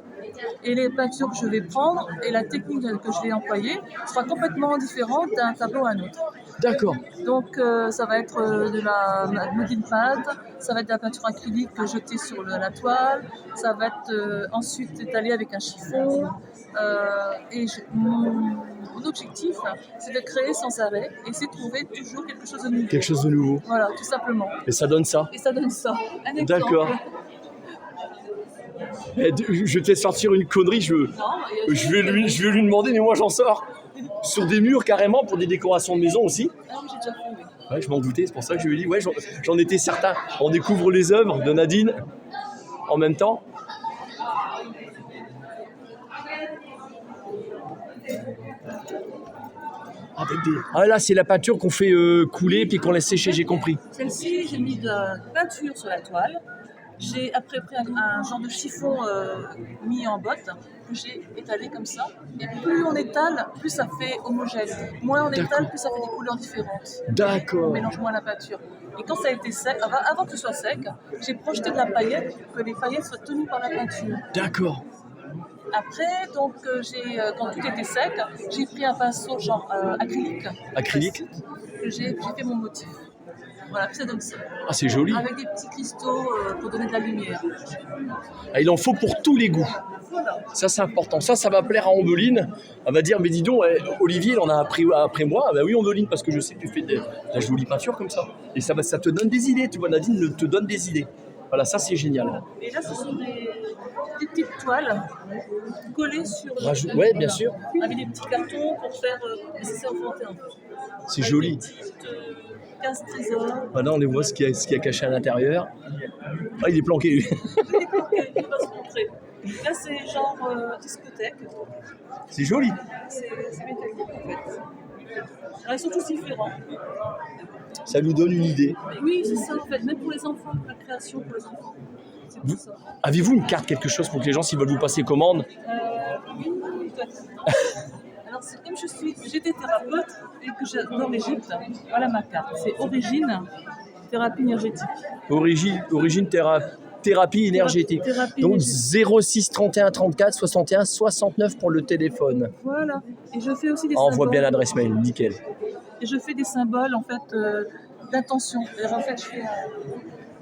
et les peintures que je vais prendre et la technique que je vais employer sera complètement différente d'un tableau à un autre. D'accord. Donc ça va être de la modeling pad, ça va être de la peinture acrylique jetée sur la toile, ça va être ensuite étalé avec un chiffon. Mon objectif, c'est de créer sans arrêt et c'est de trouver toujours quelque chose de nouveau. Quelque chose de nouveau. Voilà, tout simplement. Et ça donne ça. Et ça donne ça. Un exemple. D'accord. Je vais te sortir une connerie, je vais lui demander, mais moi j'en sors. Sur des murs carrément pour des décorations de maison aussi. Ah oui, j'ai déjà fait, oui. Ouais, je m'en doutais, c'est pour ça que je lui ai dit, ouais, j'en étais certain. On découvre les œuvres de Nadine en même temps. Ah là, c'est la peinture qu'on fait couler puis qu'on laisse sécher, j'ai compris. Celle-ci, j'ai mis de la peinture sur la toile. J'ai après pris un genre de chiffon mis en botte que j'ai étalé comme ça. Et plus on étale, plus ça fait homogène. Moins on étale, plus ça fait des couleurs différentes. D'accord. On mélange moins la peinture. Et quand ça a été sec, avant que ce soit sec, j'ai projeté de la paillette pour que les paillettes soient tenues par la peinture. D'accord. Après, donc, quand tout était sec, j'ai pris un pinceau genre acrylique. Acrylique. J'ai fait mon motif. Voilà, puis ça donne ça. Ah, c'est joli. Avec des petits cristaux pour donner de la lumière. Ah, il en faut pour tous les goûts. Voilà. Ça, c'est important. Ça va plaire à Ombeline. Elle va dire, mais dis donc, Olivier, il en a appris après moi. Ah, bah oui, Ombeline, parce que je sais que tu fais de la jolie peinture comme ça. Et ça te donne des idées. Tu vois, Nadine te donne des idées. Voilà, ça, c'est génial. Et là, ce sont des petites toiles collées sur... Oui, bien sûr. Avec des petits cartons pour faire... c'est enfanté un peu. C'est joli. Casse trésor. Voilà, on les voit ce qu'il y a caché à l'intérieur. Ah, il est planqué, lui. Il est planqué, il va se montrer. Là, c'est genre discothèque. C'est joli. C'est métallique, en fait. Alors, ils sont tous différents. Ça nous donne une idée. Oui, c'est ça, en fait. Même pour les enfants, pour la création pour les enfants. C'est pour ça. Avez-vous une carte, quelque chose pour que les gens, s'ils veulent vous passer commande? Oui, peut-être. Alors, comme j'étais thérapeute et que j'adore l'Égypte, voilà ma carte. C'est Origine, thérapie énergétique. Origine thérapie énergétique. Donc 06 31 34 61 69 pour le téléphone. Voilà. Et je fais aussi des On symboles. voit bien l'adresse mail, nickel. Et je fais des symboles, en fait, d'intention. En fait, je fais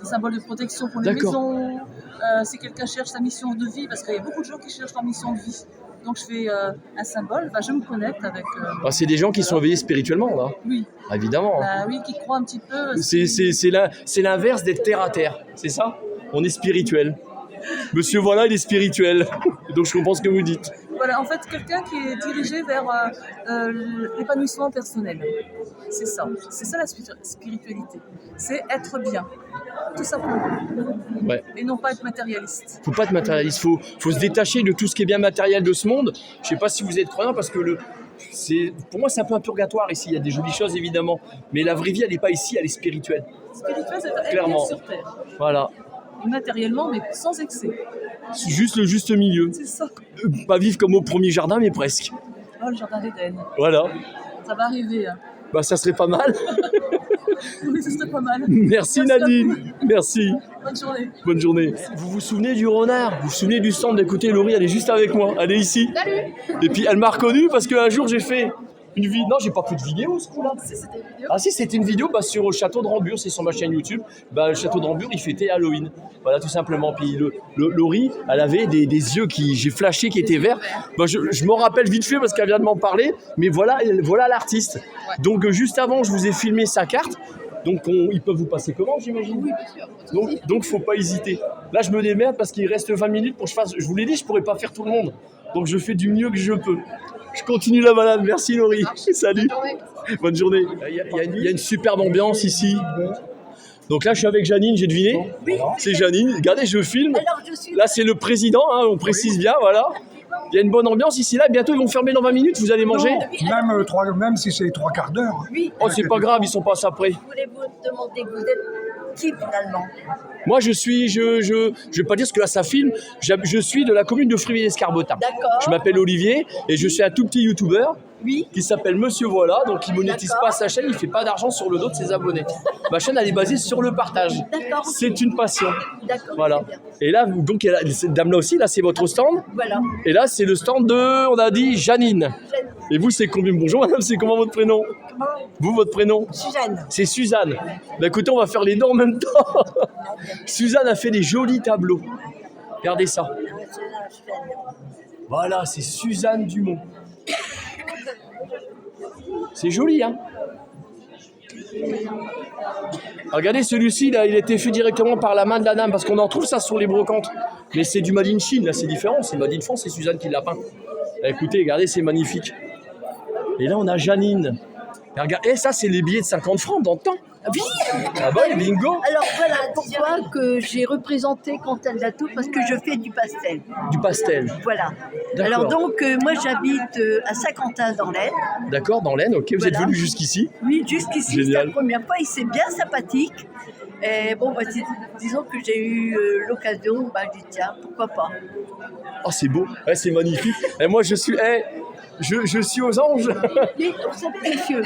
des symboles de protection pour les maisons. Si quelqu'un cherche sa mission de vie, parce qu'il y a beaucoup de gens qui cherchent leur mission de vie. Donc je fais un symbole, je me connecte avec... C'est des gens qui sont éveillés spirituellement, là. Oui. Évidemment. Oui, qui croient un petit peu... C'est l'inverse d'être terre à terre, c'est ça? On est spirituel. Monsieur, voilà, il est spirituel. Donc je comprends ce que vous dites. Voilà, en fait, quelqu'un qui est dirigé vers l'épanouissement personnel. C'est ça la spiritualité. C'est être bien, tout simplement. Ouais. Et non pas être matérialiste. Faut pas être matérialiste, faut se détacher de tout ce qui est bien matériel de ce monde. Je sais pas si vous êtes croyant parce que pour moi c'est un peu un purgatoire ici, il y a des jolies choses évidemment, mais la vraie vie elle n'est pas ici, elle est spirituelle. Spirituelle, c'est être clairement sur terre. Voilà. Matériellement, mais sans excès. Juste le juste milieu. C'est ça. Pas vivre comme au premier jardin, mais presque. Oh, le jardin d'Éden. Voilà. Ça va arriver. Hein. Ça serait pas mal. Oui, ce serait pas mal. Merci Nadine. Merci. Bonne journée. Bonne journée. Vous vous souvenez du renard? Vous vous souvenez du stand? Écoutez, Laurie, elle est juste avec moi. Elle est ici. Salut. Et puis elle m'a reconnu parce qu'un jour j'ai fait une vidéo. Non, j'ai pas fait de vidéo ce coup-là. Si, c'était une vidéo. Ah si, c'était une vidéo sur le château de Rambure, c'est sur ma chaîne YouTube. Le château de Rambure, il fêtait Halloween. Voilà, tout simplement. Puis Laurie, elle avait des yeux j'ai flashé qui étaient verts. Je m'en rappelle vite fait parce qu'elle vient de m'en parler. Mais voilà l'artiste. Ouais. Donc juste avant, je vous ai filmé sa carte. Donc ils peuvent vous passer commande, j'imagine. Oui, bien sûr. Donc faut pas hésiter. Là, je me démerde parce qu'il reste 20 minutes pour que je fasse. Je vous l'ai dit, je pourrais pas faire tout le monde. Donc je fais du mieux que je peux. Je continue la balade. Merci Laurie. Salut. Bonne journée. Il y a une superbe ambiance ici. Donc là, je suis avec Janine, j'ai deviné. Oui. C'est Janine. Regardez, je filme. Là, c'est le président, hein, on précise bien, voilà. Il y a une bonne ambiance ici, là. Bientôt, ils vont fermer dans 20 minutes. Vous allez manger? Non, même si c'est 3/4 d'heure. Oui. Oh, c'est pas grave, ils sont pas après. Je voulais vous demander, vous êtes qui finalement? Moi, je vais pas dire ce que là ça filme. Je suis de la commune de Fruvilliers-Escarbotin. D'accord. Je m'appelle Olivier et je suis un tout petit youtubeur. Oui. qui s'appelle Monsieur Voilà, donc il monétise D'accord. pas sa chaîne, il fait pas d'argent sur le dos de ses abonnés. Ma chaîne, elle est basée sur le partage. D'accord. C'est une passion. D'accord. Voilà. c'est bien. Et là, donc, cette dame-là aussi, là, c'est votre stand. Voilà. Et là, c'est le stand de, on a dit, Janine. Et vous, c'est combien? Bonjour madame, c'est comment votre prénom? Vous, votre prénom? Suzanne. C'est Suzanne. Bah écoutez, on va faire les deux en même temps. Suzanne a fait des jolis tableaux. Regardez ça. Voilà, c'est Suzanne Dumont. C'est joli, hein? Regardez celui-ci, là, il a été fait directement par la main de la dame, parce qu'on en trouve ça sur les brocantes. Mais c'est du Made in Chine, là, c'est différent. C'est Made in France, c'est Suzanne qui l'a peint. Écoutez, regardez, c'est magnifique. Et là, on a Janine. Et regardez, ça, c'est les billets de 50 francs dans le temps. Oui. Ah bah, bingo. Alors voilà pourquoi que j'ai représenté Quentin Lato, parce que je fais du pastel. Du pastel. Voilà. D'accord. Alors donc moi j'habite à Saint-Quentin dans l'Aisne. D'accord, dans l'Aisne, ok. Vous êtes Voilà. venu jusqu'ici. Oui, jusqu'ici, c'est Génial. la première fois et c'est bien sympathique. Et bon, bah, disons que j'ai eu l'occasion, bah, j'ai dit tiens, pourquoi pas. Oh, c'est beau. Ouais, c'est magnifique. Et moi, je suis aux anges. Mais vous savez, monsieur,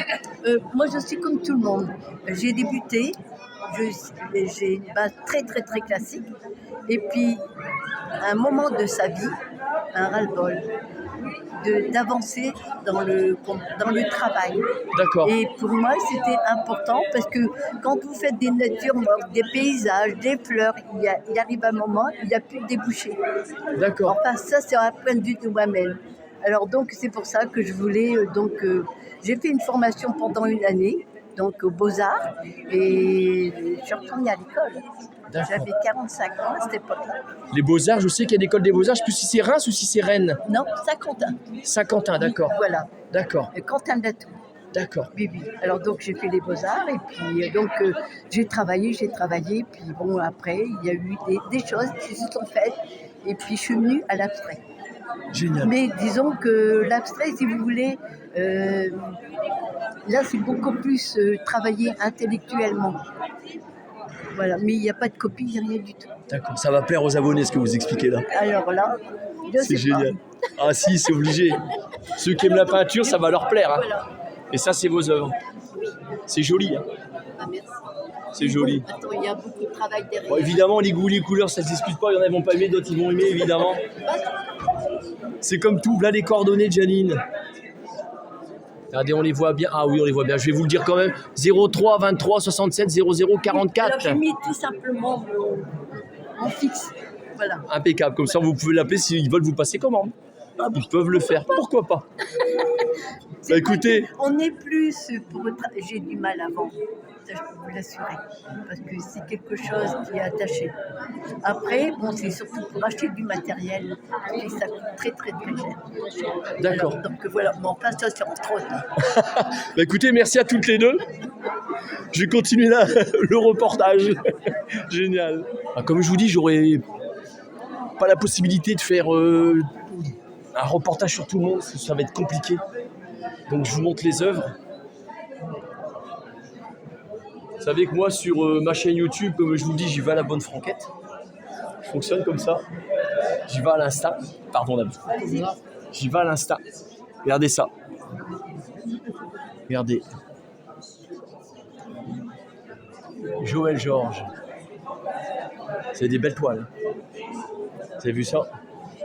moi je suis comme tout le monde. J'ai débuté, j'ai une base très très très classique. Et puis, à un moment de sa vie, un ras-le-bol d'avancer dans le travail. D'accord. Et pour moi, c'était important parce que quand vous faites des natures mortes, des paysages, des fleurs, il arrive un moment, il n'y a plus de débouchés. D'accord. Enfin, ça, c'est un point de vue de moi-même. Alors donc, c'est pour ça que je voulais... j'ai fait une formation pendant une année, donc aux Beaux-Arts, et je suis retournée à l'école. D'accord. J'avais 45 ans à cette époque-là. Les Beaux-Arts, je sais qu'il y a l'école des Beaux-Arts. Je ne sais plus si c'est Reims ou si c'est Rennes. Non, Saint-Quentin. Saint-Quentin, d'accord. Voilà, D'accord. Quentin Lato. D'accord. Oui, oui. Alors donc j'ai fait les Beaux-Arts et puis j'ai travaillé, puis bon après il y a eu des choses qui se sont faites et puis je suis venue à l'abstrait. Génial. Mais disons que l'abstrait, si vous voulez, là c'est beaucoup plus travaillé intellectuellement. Voilà, mais il n'y a pas de copie, il n'y a rien du tout. D'accord. Ça va plaire aux abonnés ce que vous expliquez là. Alors là, je C'est sais pas. génial. Ah si, c'est obligé. Ceux qui aiment la peinture, ça va leur plaire. Hein. Voilà. Et ça, c'est vos œuvres. C'est joli. Hein. Ah, merci. C'est joli. Attends, il y a beaucoup de travail derrière. Bon, évidemment, les goûts, les couleurs, ça ne s'excuse pas. Il y en a qui vont pas aimer, d'autres ils vont aimer, évidemment. C'est comme tout. Là, les coordonnées de Janine. Regardez, on les voit bien. Ah oui, on les voit bien. Je vais vous le dire quand même. 03 23 67 00 Alors 44. j'ai mis tout simplement mon fixe. Voilà. Impeccable. Comme ça, vous pouvez l'appeler s'ils veulent vous passer commande. Ils peuvent le faire. Pourquoi pas? Bah, écoutez. On est plus pour... J'ai du mal à vendre, ça je peux vous l'assurer, parce que c'est quelque chose qui est attaché. Après, bon, c'est surtout pour acheter du matériel, et ça coûte très très très cher. D'accord. Alors, donc voilà, mon place c'est entre autres. Bah, écoutez, merci à toutes les deux. Je vais continuer là, le reportage. Génial. Ah, comme je vous dis, j'aurais pas la possibilité de faire un reportage sur tout le monde, ça va être compliqué. Donc je vous montre les œuvres. Vous savez que moi sur ma chaîne YouTube, comme je vous dis, j'y vais à la bonne franquette. Je fonctionne comme ça. J'y vais à l'instant. Pardon David. J'y vais à l'instant. Regardez ça. Regardez. Joël Georges. C'est des belles toiles. Vous avez vu ça?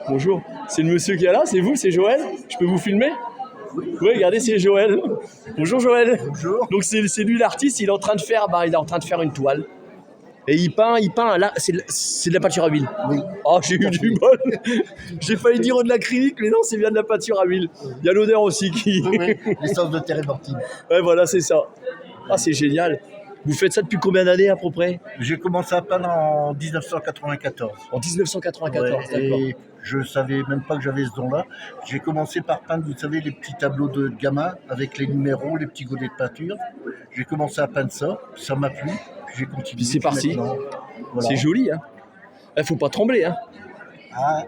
Bonjour. C'est le monsieur qui est là? C'est vous? C'est Joël? Je peux vous filmer? Oui, regardez, c'est Joël. Bonjour Joël. Bonjour. Donc c'est lui l'artiste, il est en train de faire une toile. Et il peint là, c'est de la peinture à huile. Oui. Oh, j'ai eu du bol. J'ai failli dire de l'acrylique, mais non, c'est bien de la peinture à huile. Il y a l'odeur aussi qui... Oui, l'essence de térébenthine. Ouais, voilà, c'est ça. Ah, c'est génial. Vous faites ça depuis combien d'années à peu près? J'ai commencé à peindre en 1994. En 1994, Ouais, d'accord. et je savais même pas que j'avais ce don-là. J'ai commencé par peindre, vous savez, les petits tableaux de gamins avec les numéros, les petits godets de peinture. J'ai commencé à peindre ça m'a plu, puis j'ai continué. Puis c'est parti. Maintenant, voilà. C'est joli, hein. Il faut pas trembler, hein. Ah,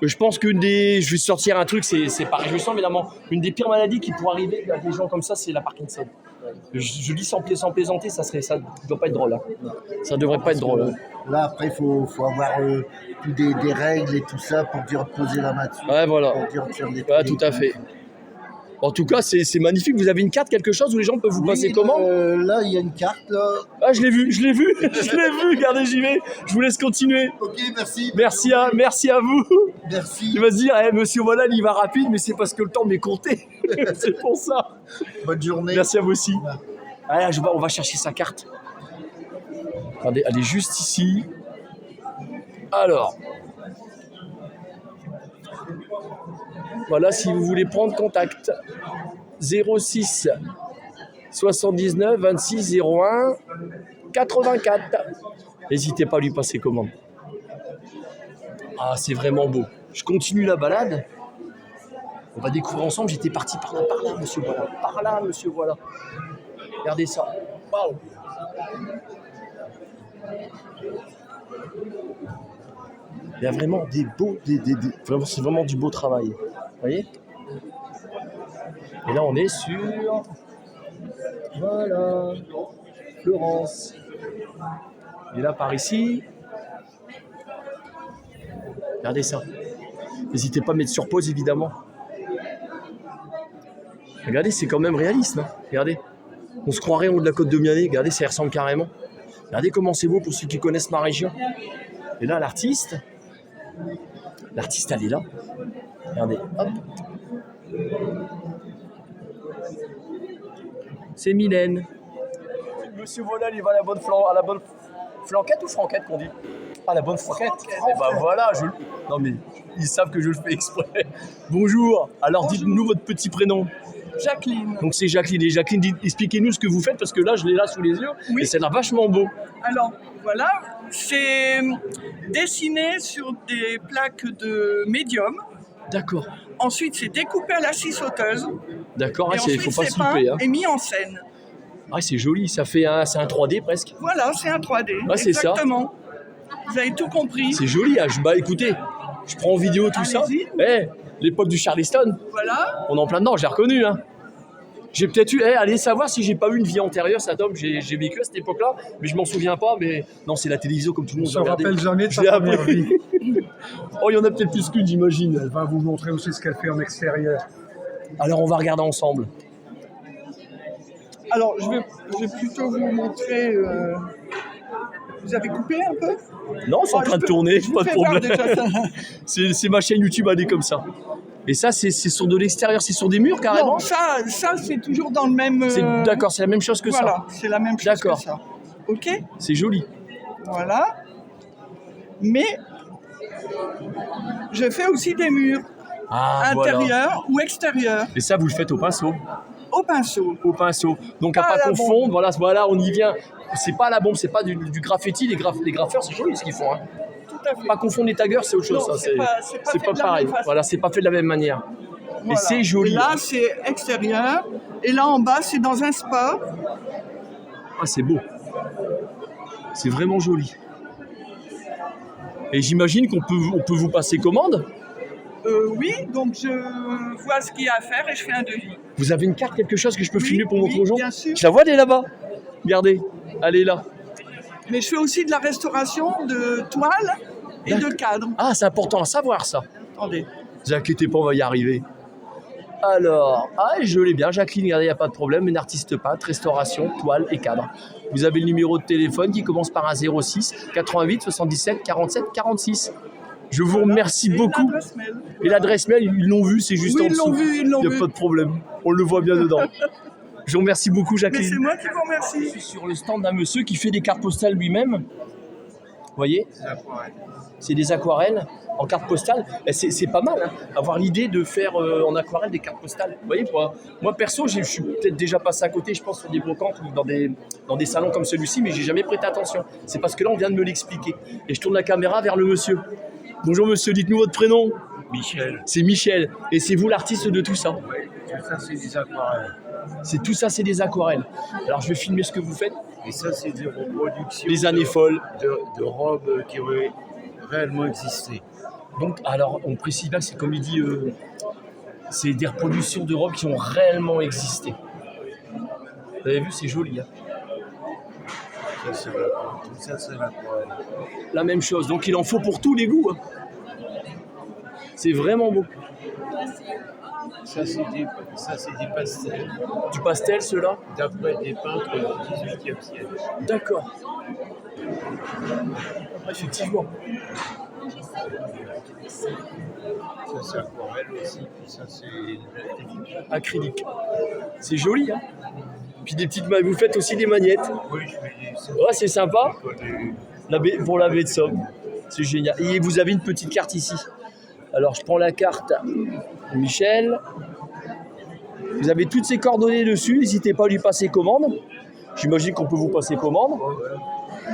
Je pense je vais sortir un truc, c'est pas réjouissant, évidemment. Une des pires maladies qui pourrait arriver à des gens comme ça, c'est la Parkinson. Je dis sans plaisanter, ça doit pas être drôle. Hein. Ça devrait pas être drôle. Hein. là, après, il faut avoir des règles et tout ça pour dire poser la main dessus. Ouais, voilà. Pour dire tiens, Ouais, tout à fait. En tout cas, c'est magnifique. Vous avez une carte, quelque chose où les gens peuvent vous passer comment? Là, il y a une carte. Là. Ah, je l'ai vu, je l'ai vu, je l'ai vu. Regardez, j'y vais. Je vous laisse continuer. Ok, merci. Merci à vous. Merci. Il va se dire, monsieur voilà, il va rapide, mais c'est parce que le temps m'est compté. C'est pour ça. Bonne journée. Merci à vous aussi. Allez, on va chercher sa carte. Regardez, elle est juste ici. Alors. Voilà, si vous voulez prendre contact. 06 79 26 01 84. N'hésitez pas à lui passer commande. Ah, c'est vraiment beau. Je continue la balade. On va découvrir ensemble. J'étais parti par là, monsieur voilà. Par là, monsieur voilà. Regardez ça. Waouh. Il y a vraiment des beaux... Vraiment, c'est vraiment du beau travail. Vous voyez? Et là, on est sur... Voilà. Florence. Et là, par ici... Regardez ça. N'hésitez pas à mettre sur pause, évidemment. Regardez, c'est quand même réaliste. Hein. Regardez. On se croirait en haut de la côte de Mianet. Regardez, ça y ressemble carrément. Regardez comment c'est beau pour ceux qui connaissent ma région. Et là, l'artiste, elle est là. Regardez, hop. C'est Mylène. Monsieur voilà, il va à la bonne flanquette ou franquette qu'on dit? Ah, la bonne franquette. Et ben voilà, non mais ils savent que je le fais exprès. Bonjour. Alors dites-nous votre petit prénom. Jacqueline. Donc c'est Jacqueline. Et Jacqueline, expliquez-nous ce que vous faites parce que là, je l'ai là sous les yeux. Oui. Et ça a l'air vachement beau. Alors, voilà, c'est dessiné sur des plaques de médium. D'accord. Ensuite, c'est découpé à la scie sauteuse. D'accord, Et il ne faut ensuite, pas c'est se louper. peint et mis en scène. Ah, c'est joli, c'est un 3D presque. Voilà, c'est un 3D. Ah, c'est ça. Exactement. Vous avez tout compris. C'est joli, hein. Bah écoutez, je prends en vidéo tout ça. L'époque du Charleston, Voilà. on est en plein dedans, j'ai reconnu. Hein. J'ai peut-être eu, allez savoir si j'ai pas eu une vie antérieure, ça tombe, j'ai vécu à cette époque-là, mais je m'en souviens pas, mais non, c'est la télévision comme tout le monde. On ne se rappelle jamais de sa première vie. Oh, il y en a peut-être plus qu'une, j'imagine. Elle va vous montrer aussi ce qu'elle fait en extérieur. Alors, on va regarder ensemble. Alors, je vais plutôt vous montrer... Vous avez coupé un peu? Non, c'est en train de tourner, pas de problème. Déjà ça. C'est ma chaîne YouTube, elle est comme ça. Et ça, c'est sur de l'extérieur, c'est sur des murs carrément? Non, ça c'est toujours dans le même... D'accord, c'est la même chose que ça. Voilà, c'est la même chose que ça. Ok? C'est joli. Voilà. Mais je fais aussi des murs, intérieurs ou extérieurs. Et ça, vous le faites au pinceau? Au pinceau. Au pinceau. Donc à pas confondre, voilà, on y vient. C'est pas la bombe, c'est pas du graffiti, les graffeurs, c'est joli ce qu'ils font. Hein. Tout à fait. Pas confondre les taggers, c'est autre chose. Non, Ça, c'est pas pareil. Voilà, c'est pas fait de la même manière. Voilà. Et c'est joli. Et là, c'est extérieur. Et là, en bas, c'est dans un spa. Ah, c'est beau. C'est vraiment joli. Et j'imagine qu'on peut vous passer commande? Oui, donc je vois ce qu'il y a à faire et je fais un devis. Vous avez une carte, quelque chose que je peux filmer pour montrer aux gens? Bien sûr. Je la vois, elle est là-bas. Regardez, elle est là. Mais je fais aussi de la restauration de toiles et de cadres. Ah, c'est important à savoir ça. Attendez. Ne vous inquiétez pas, on va y arriver. Alors, je l'ai bien, Jacqueline, regardez, il n'y a pas de problème. Une artiste peintre, restauration, toile et cadre. Vous avez le numéro de téléphone qui commence par un 06 88 77 47 46. Je vous remercie beaucoup. Et l'adresse mail, ils l'ont vu, c'est juste en dessous. Ils l'ont vu. Il n'y a pas de problème. On le voit bien dedans. Je vous remercie beaucoup, Jacqueline. Mais c'est moi qui vous remercie. Je suis sur le stand d'un monsieur qui fait des cartes postales lui-même. Vous voyez? C'est des aquarelles en carte postale. C'est pas mal, hein, avoir l'idée de faire en aquarelle des cartes postales. Vous voyez, moi perso, je suis peut-être déjà passé à côté, je pense, sur des brocantes ou dans des salons comme celui-ci, mais j'ai jamais prêté attention. C'est parce que là, on vient de me l'expliquer. Et je tourne la caméra vers le monsieur. Bonjour monsieur, dites-nous votre prénom. Michel. C'est Michel. Et c'est vous l'artiste de tout ça? Oui, tout ça c'est des aquarelles. Tout ça, c'est des aquarelles. Alors je vais filmer ce que vous faites. Et ça c'est des reproductions. Les années folles. De robes qui ont réellement existé. Donc, alors, on précise là, c'est comme il dit, c'est des reproductions de robes qui ont réellement existé. Vous avez vu, c'est joli. Hein. Tout ça c'est l'aquarelle. La même chose. Donc, il en faut pour tous les goûts. Hein. C'est vraiment beau. Ça, c'est des pastels. Du pastel, ceux-là? D'après des peintres du XVIIIe siècle. D'accord. Effectivement. Ça, c'est aquarelle aussi. Puis ça, c'est l'acrylique. Acrylique. C'est joli, hein. Puis des petites vous faites aussi des magnettes. Oui, je fais des... Ouais, c'est sympa. Pour la baie de Somme. C'est génial. Et vous avez une petite carte ici. Alors, je prends la carte Michel. Vous avez toutes ces coordonnées dessus. N'hésitez pas à lui passer commande. J'imagine qu'on peut vous passer commande.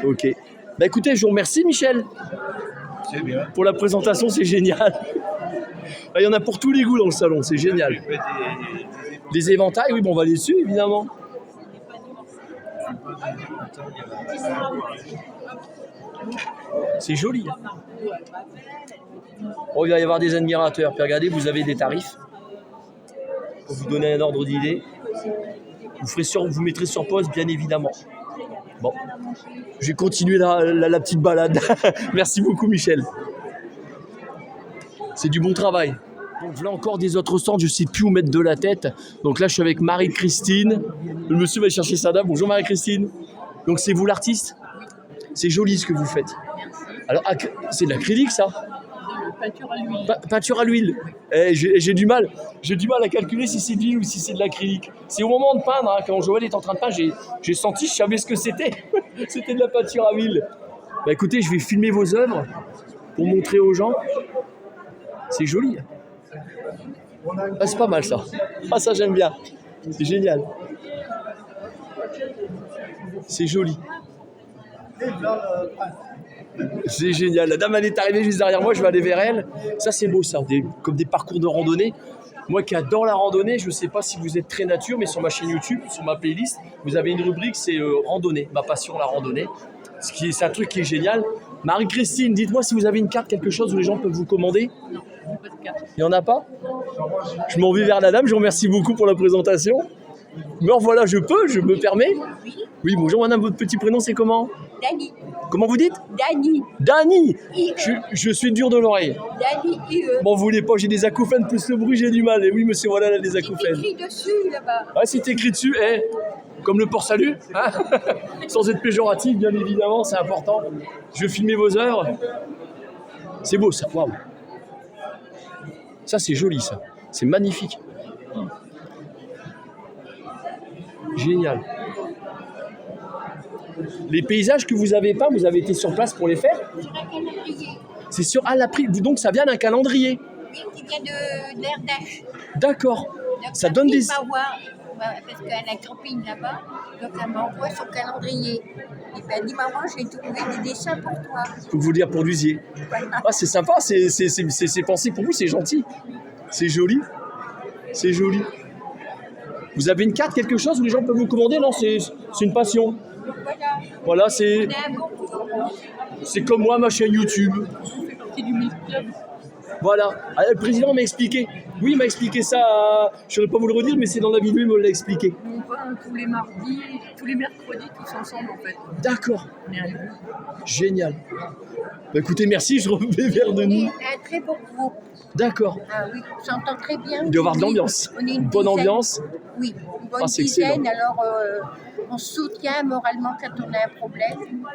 Ok. Bah écoutez, je vous remercie, Michel. C'est bien. Pour la présentation, c'est génial. Il y en a pour tous les goûts dans le salon, c'est génial. Je fais Des éventails, oui, bon, on va les dessus, évidemment. C'est joli. Oh, il va y avoir des admirateurs. Puis regardez, vous avez des tarifs. Pour vous donner un ordre d'idée. Vous mettrez sur pause, bien évidemment. Bon, je vais continuer la petite balade. Merci beaucoup, Michel. C'est du bon travail. Donc là encore des autres stands, je ne sais plus où mettre de la tête. Donc là, je suis avec Marie-Christine. Le monsieur va chercher sa dame. Bonjour Marie-Christine. Donc c'est vous l'artiste? C'est joli ce que vous faites. Alors, c'est de l'acrylique, ça? Peinture à l'huile. Peinture à l'huile. J'ai du mal à calculer si c'est de l'huile ou si c'est de l'acrylique. C'est au moment de peindre, hein, quand Joël est en train de peindre, j'ai senti, je savais ce que c'était. C'était de la peinture à l'huile. Bah écoutez, je vais filmer vos œuvres pour montrer aux gens. C'est joli. Ah, c'est pas mal ça. Ah, ça j'aime bien. C'est génial. C'est joli. C'est génial. La dame, elle est arrivée juste derrière moi, je vais aller vers elle. Ça, c'est beau, ça. Comme des parcours de randonnée. Moi qui adore la randonnée, je ne sais pas si vous êtes très nature, mais sur ma chaîne YouTube, sur ma playlist, vous avez une rubrique, c'est randonnée. Ma passion, la randonnée. C'est un truc qui est génial. Marie-Christine, dites-moi si vous avez une carte, quelque chose où les gens peuvent vous commander. Non, pas de carte. Il n'y en a pas? Je m'en vais vers la dame, je vous remercie beaucoup pour la présentation. Mais voilà, je me permets. Oui, bonjour madame, votre petit prénom c'est comment? Dani. Comment vous dites? Dani. Dani. Je suis dur de l'oreille. Dani, Bon, vous voulez pas, j'ai des acouphènes, plus le bruit, j'ai du mal. Et oui, monsieur, voilà, là, des acouphènes. C'est écrit dessus, là-bas. Ah, c'est écrit dessus, comme le port salut, hein. Sans être péjoratif, bien évidemment, c'est important. Je vais filmer vos œuvres. C'est beau, ça, waouh. Ça, c'est joli, ça. C'est magnifique. Génial. Les paysages que vous avez peints, vous avez été sur place pour les faire? Sur un calendrier. C'est sur donc ça vient d'un calendrier. Oui, qui vient de l'Erdèche. D'accord. Donc, Ça donne des... Parce qu'elle a camping là-bas, donc elle m'envoie son calendrier. Et puis elle dit, maman, j'ai trouvé des dessins pour toi. Faut vous le dire pour l'usier. Ah, c'est sympa, c'est pensé pour vous, c'est gentil. C'est joli. C'est joli. Vous avez une carte, quelque chose où les gens peuvent vous commander? Non, c'est une passion. Voilà, c'est comme moi, ma chaîne YouTube. On fait partie du Milk Club. Voilà. Ah, le président m'a expliqué. Oui, il m'a expliqué ça. Je ne saurais pas vous le redire, mais c'est dans la vidéo, il me l'a expliqué. On peint tous les mardis, tous les mercredis, tous ensemble en fait. D'accord. On est à deux. Génial. Bah, écoutez, merci, je reviens vers Denis. Un très beau groupe. D'accord. Ah oui, on s'entend très bien. Il doit y avoir de l'ambiance. On est Une bonne dizaine. ambiance. Oui, une bonne c'est dizaine. excellent. Alors, on se soutient moralement quand on a un problème.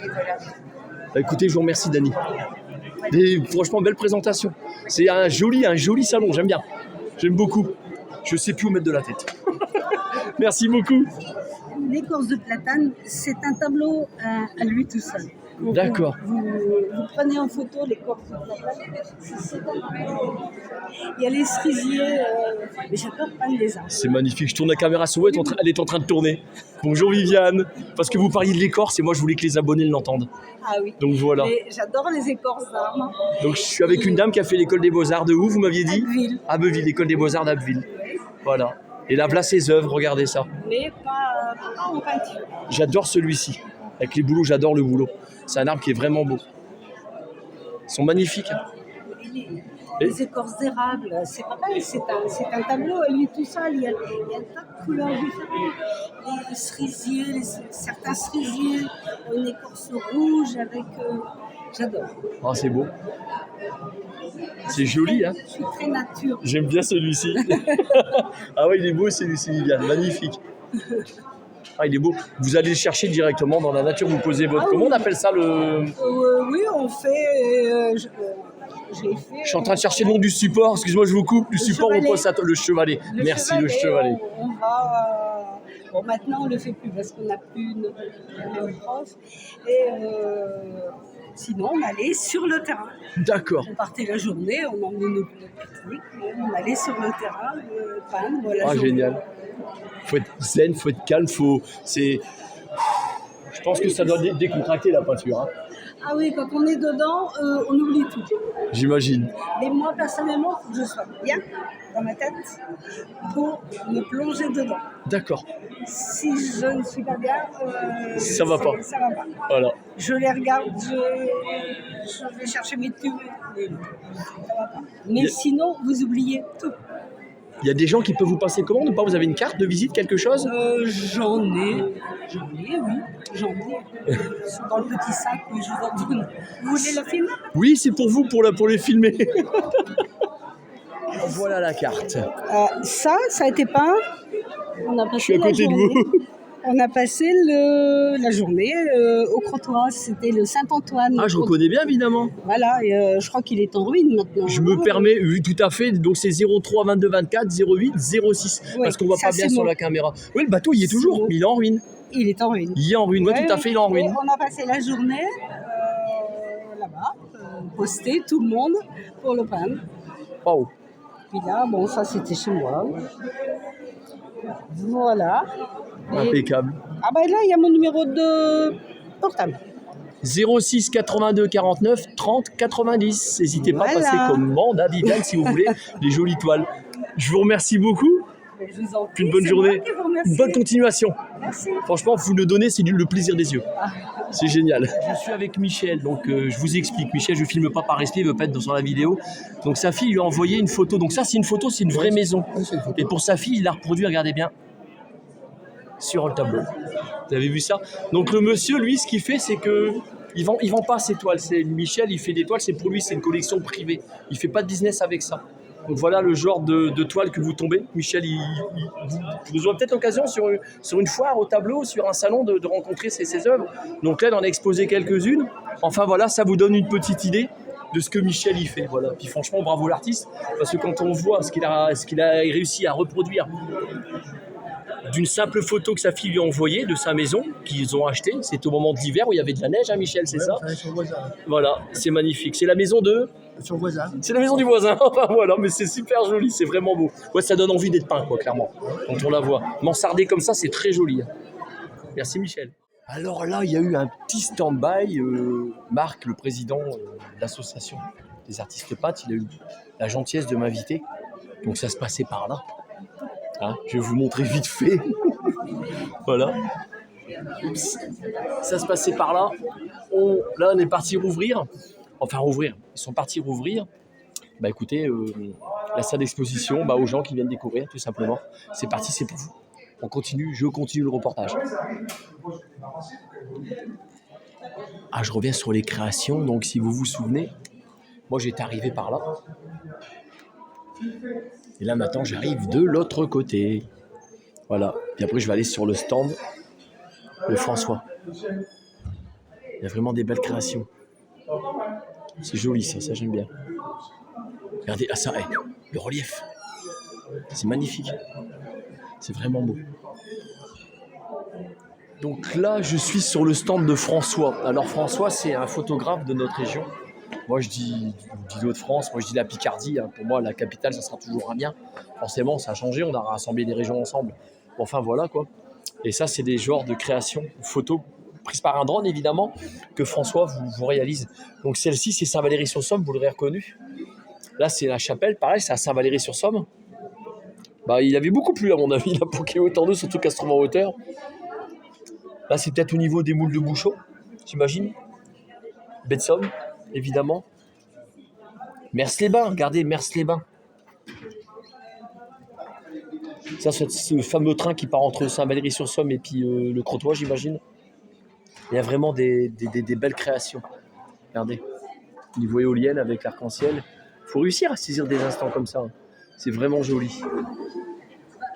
Et voilà. Bah, écoutez, je vous remercie, Dani. Et franchement, belle présentation. C'est un joli salon, j'aime bien. J'aime beaucoup. Je ne sais plus où mettre de la tête. Merci beaucoup. L'écorce de platane, c'est un tableau à lui tout seul. Donc, D'accord. Vous prenez en photo l'écorce de platane. C'est un tableau. Il y a les cerisiers, mais j'adore peindre les arbres. C'est magnifique. Je tourne la caméra sur elle, elle est en train de tourner. Bonjour Viviane. Parce que vous parliez de l'écorce et moi je voulais que les abonnés l'entendent. Ah oui. Donc voilà. Mais j'adore les écorces d'arbres. Donc je suis avec une dame qui a fait l'école des Beaux-Arts de où, vous m'aviez dit? Abbeville. Abbeville, l'école des Beaux-Arts d'Abbeville. Voilà. Et là, voilà ses œuvres, regardez ça. Mais pas en peinture. J'adore celui-ci. Avec les bouleaux, j'adore le bouleau. C'est un arbre qui est vraiment beau. Ils sont magnifiques. Hein. Les écorces d'érable, c'est pareil, c'est un tableau à lui tout seul. Il y a un tas de couleurs différentes. Les cerisiers, certains cerisiers ont une écorce rouge avec J'adore. Ah, c'est beau. C'est joli, hein. Je suis très nature. J'aime bien celui-ci. Ah ouais, il est beau celui-ci, Viviane. Magnifique. Ah, il est beau. Vous allez le chercher directement dans la nature. Vous posez votre... Comment on appelle ça le... Oui, on fait... j'ai fait... Je suis en train de chercher le nom du support. Excuse-moi, je vous coupe. Du support, chevalet. on pose ça. Le chevalet. Merci, le chevalet. On va... Bon, maintenant, on ne le fait plus parce qu'on n'a plus le même prof. Et sinon, on allait sur le terrain. D'accord. On partait la journée, on emmenait nos pique-niques, on allait sur le terrain peindre la journée. Génial. Faut être zen, faut être calme, Je pense que ça doit décontracter la peinture. Hein. Ah oui, quand on est dedans, on oublie tout. J'imagine. Mais moi, personnellement, il faut que je sois bien dans ma tête pour me plonger dedans. D'accord. Si je ne suis pas bien, ça va pas. Ça va pas. Voilà. Je les regarde, je vais chercher mes tubes, mais ça va pas. Mais sinon, vous oubliez tout. Il y a des gens qui peuvent vous passer commande ou pas? Vous avez une carte de visite, quelque chose? J'en ai, oui. J'en ai. Dans le petit sac, mais je vous en donne. Vous voulez la filmer? Oui, c'est pour vous, pour les filmer. Voilà la carte. Ça a été peint. On a passé je suis à côté de vous. On a passé la journée au Crotoy. C'était le Saint-Antoine. Ah, je reconnais bien, évidemment. Voilà, et, je crois qu'il est en ruine maintenant. Je me permets, oui, tout à fait. Donc, c'est 03 22 24 08 06. Ouais, parce qu'on voit pas bien sur la caméra. Oui, le bateau, il est toujours, mais il est en ruine. Il est en ruine. Il est en ruine, oui, tout à fait, il est en ruine. Et on a passé la journée là-bas, posté tout le monde pour le peindre. Wow. Puis là, bon, ça c'était chez moi. Voilà. Impeccable. Ah ben là, il y a mon numéro de portable. 06 82 49 30 90. N'hésitez pas à passer commande à Viviane si vous voulez des jolies toiles. Je vous remercie beaucoup. Je vous en prie, une bonne journée. Une bonne continuation. Merci. Franchement, vous nous donnez, c'est le plaisir des yeux. C'est génial. Je suis avec Michel, donc je vous explique. Michel, je ne filme pas par respect, il veut pas être dans la vidéo. Donc sa fille lui a envoyé une photo. Donc ça, c'est une photo, c'est une vraie maison. Et pour sa fille, il l'a reproduit, regardez bien, sur le tableau. Vous avez vu ça? Donc le monsieur, lui, ce qu'il fait, c'est que il vend pas ses toiles. C'est Michel, il fait des toiles, c'est pour lui, c'est une collection privée. Il fait pas de business avec ça. Donc voilà le genre de toile que vous tombez. Michel, vous aurez peut-être l'occasion sur une foire au tableau, sur un salon de rencontrer ses œuvres. Donc là, il en a exposé quelques-unes. Enfin voilà, ça vous donne une petite idée de ce que Michel y fait. Voilà. Puis franchement, bravo l'artiste, parce que quand on voit ce qu'il a réussi à reproduire d'une simple photo que sa fille lui a envoyée de sa maison, qu'ils ont achetée, c'est au moment de l'hiver où il y avait de la neige, hein, Michel, c'est ça? Voilà, c'est magnifique. C'est la maison de... Son voisin. C'est la maison du voisin. Voilà, mais c'est super joli, c'est vraiment beau. Ouais, ça donne envie d'être peint, quoi, clairement, quand on la voit. Mansardé comme ça, c'est très joli. Merci, Michel. Alors là, il y a eu un petit stand-by. Marc, le président de l'association des artistes peintres, il a eu la gentillesse de m'inviter. Donc ça se passait par là. Hein, je vais vous montrer vite fait. Voilà. Oups. Ça se passait par là. Là, on est parti rouvrir. Enfin, rouvrir. Ils sont partis rouvrir. Bah écoutez, la salle d'exposition, aux gens qui viennent découvrir, tout simplement. C'est parti, c'est pour vous. On continue, je continue le reportage. Ah, je reviens sur les créations. Donc, si vous vous souvenez, moi, j'étais arrivé par là. Et là, maintenant, j'arrive de l'autre côté. Voilà. Puis après, je vais aller sur le stand de François. Il y a vraiment des belles créations. C'est joli, ça j'aime bien. Regardez, ça, le relief. C'est magnifique. C'est vraiment beau. Donc là, je suis sur le stand de François. Alors, François, c'est un photographe de notre région. Moi, je dis l'Hauts-de-France, moi, je dis la Picardie. Pour moi, la capitale, ça sera toujours Amiens. Forcément, ça a changé, on a rassemblé des régions ensemble. Enfin, voilà, quoi. Et ça, c'est des genres de création, photos prises par un drone, évidemment, que François vous réalise. Donc, celle-ci, c'est Saint-Valery-sur-Somme, vous l'aurez reconnu. Là, c'est la chapelle, pareil, c'est à Saint-Valery-sur-Somme. Il avait beaucoup plu, à mon avis, là, pour qu'il y ait autant d'eau, surtout qu'à se trouve en hauteur. Là, c'est peut-être au niveau des moules de Bouchot, j'imagine. Baie de Somme, évidemment. Mers-les-Bains, regardez, Mers-les-Bains. Ça, c'est ce fameux train qui part entre Saint-Valery-sur-Somme et puis le Crotoy, j'imagine. Il y a vraiment des belles créations. Regardez, niveau éolienne avec l'arc-en-ciel. Il faut réussir à saisir des instants comme ça. C'est vraiment joli.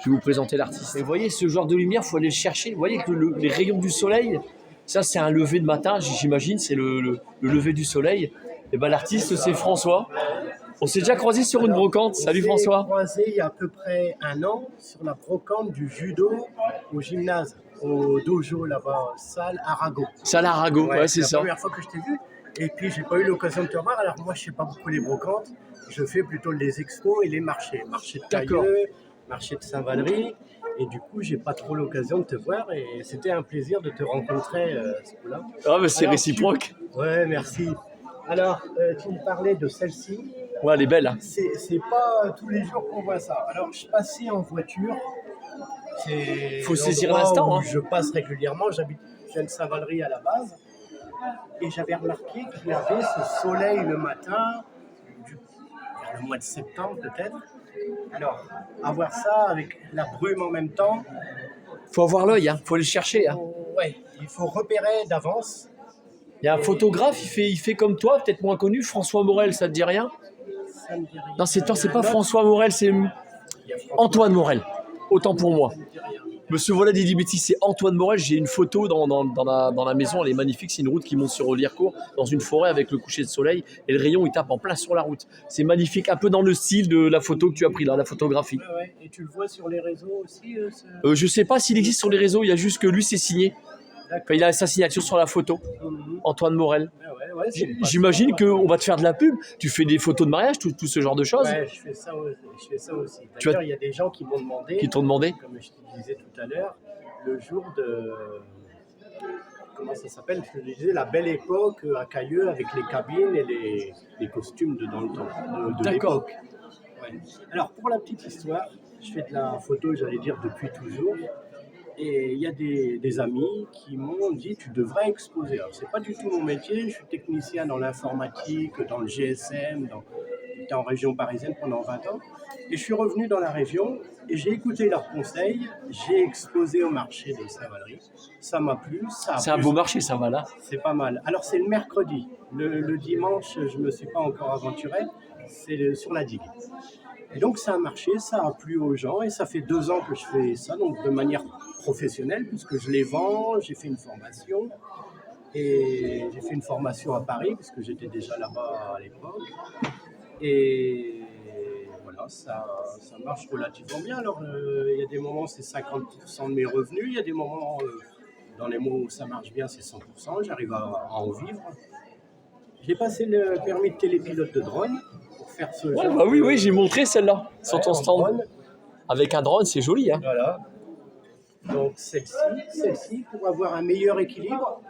Je vais vous présenter l'artiste. Et vous voyez, ce genre de lumière, il faut aller le chercher. Vous voyez que les rayons du soleil, ça c'est un lever de matin, j'imagine, c'est le lever du soleil. Et ben l'artiste, c'est François. On s'est déjà croisé sur une brocante. Salut François. On s'est croisé il y a à peu près 1 an sur la brocante du judo au gymnase, au dojo là-bas, salle Arago. Salle Arago, ouais, c'est ça. la première fois que je t'ai vu. Et puis j'ai pas eu l'occasion de te revoir. Alors moi je sais pas beaucoup les brocantes. Je fais plutôt les expos et les marchés. Marché de Cailleux, marché de Saint-Valery. Et du coup, j'ai pas trop l'occasion de te voir et c'était un plaisir de te rencontrer ce coup-là. Ah, mais c'est réciproque. Ouais, merci. Alors, tu me parlais de celle-ci. Ouais, elle est belle. Hein. C'est pas tous les jours qu'on voit ça. Alors, je passais en voiture. Il faut saisir l'instant. Hein. Je passe régulièrement. Je viens de Saint-Valery à la base. Et j'avais remarqué qu'il y avait ce soleil le matin, vers le mois de septembre peut-être. Alors, avoir ça avec la brume en même temps. Faut avoir l'œil, hein. Faut aller le chercher. Hein. Ouais, il faut repérer d'avance. Il y a un photographe, il fait comme toi, peut-être moins connu, François Morel, ça te dit rien? Ça me dit rien. Non, c'est pas François Morel, c'est Antoine Morel. Autant pour moi. Monsieur Voilà dit bêtises, c'est Antoine Morel. J'ai une photo dans la maison, elle est magnifique. C'est une route qui monte sur Ollières-Court, dans une forêt avec le coucher de soleil. Et le rayon, il tape en plein sur la route. C'est magnifique, un peu dans le style de la photo que tu as pris là, la photographie. Ouais. Et tu le vois sur les réseaux aussi Je sais pas s'il existe sur les réseaux, il y a juste que lui, c'est signé. Enfin, il a sa signature sur la photo, Antoine Morel. Ouais, J'imagine qu'on va te faire de la pub. Tu fais des photos de mariage, tout ce genre de choses. Ouais, je fais ça aussi. D'ailleurs, il y a des gens qui m'ont demandé, comme je te disais tout à l'heure, le jour de... Comment ça s'appelle? Je te disais, la belle époque à Cailleux avec les cabines et les costumes dans le temps de l'époque. Ouais. Alors, pour la petite histoire, je fais de la photo, j'allais dire, depuis toujours. Et il y a des amis qui m'ont dit tu devrais exposer. Alors c'est pas du tout mon métier, je suis technicien dans l'informatique, dans le GSM, j'étais en région parisienne pendant 20 ans. Et je suis revenu dans la région et j'ai écouté leurs conseils, j'ai exposé au marché de Saint-Valery. Ça m'a plu. C'est un beau marché, ça va là. C'est pas mal. Alors c'est le mercredi. Le dimanche, je me suis pas encore aventuré, c'est sur la digue. Et donc ça a marché, ça a plu aux gens et ça fait 2 ans que je fais ça, donc de manière professionnelle puisque je les vends, j'ai fait une formation et j'ai fait une formation à Paris puisque j'étais déjà là-bas à l'époque et voilà, ça marche relativement bien. Alors il y a des moments c'est 50% de mes revenus, il y a des moments dans les mois où ça marche bien c'est 100%, j'arrive à en vivre. J'ai passé le permis de télépilote de drone. Faire ce ouais, bah oui, j'ai montré celle-là sur ton stand. Drone. Avec un drone, c'est joli. Hein. Voilà. Donc celle-ci, pour avoir un meilleur équilibre.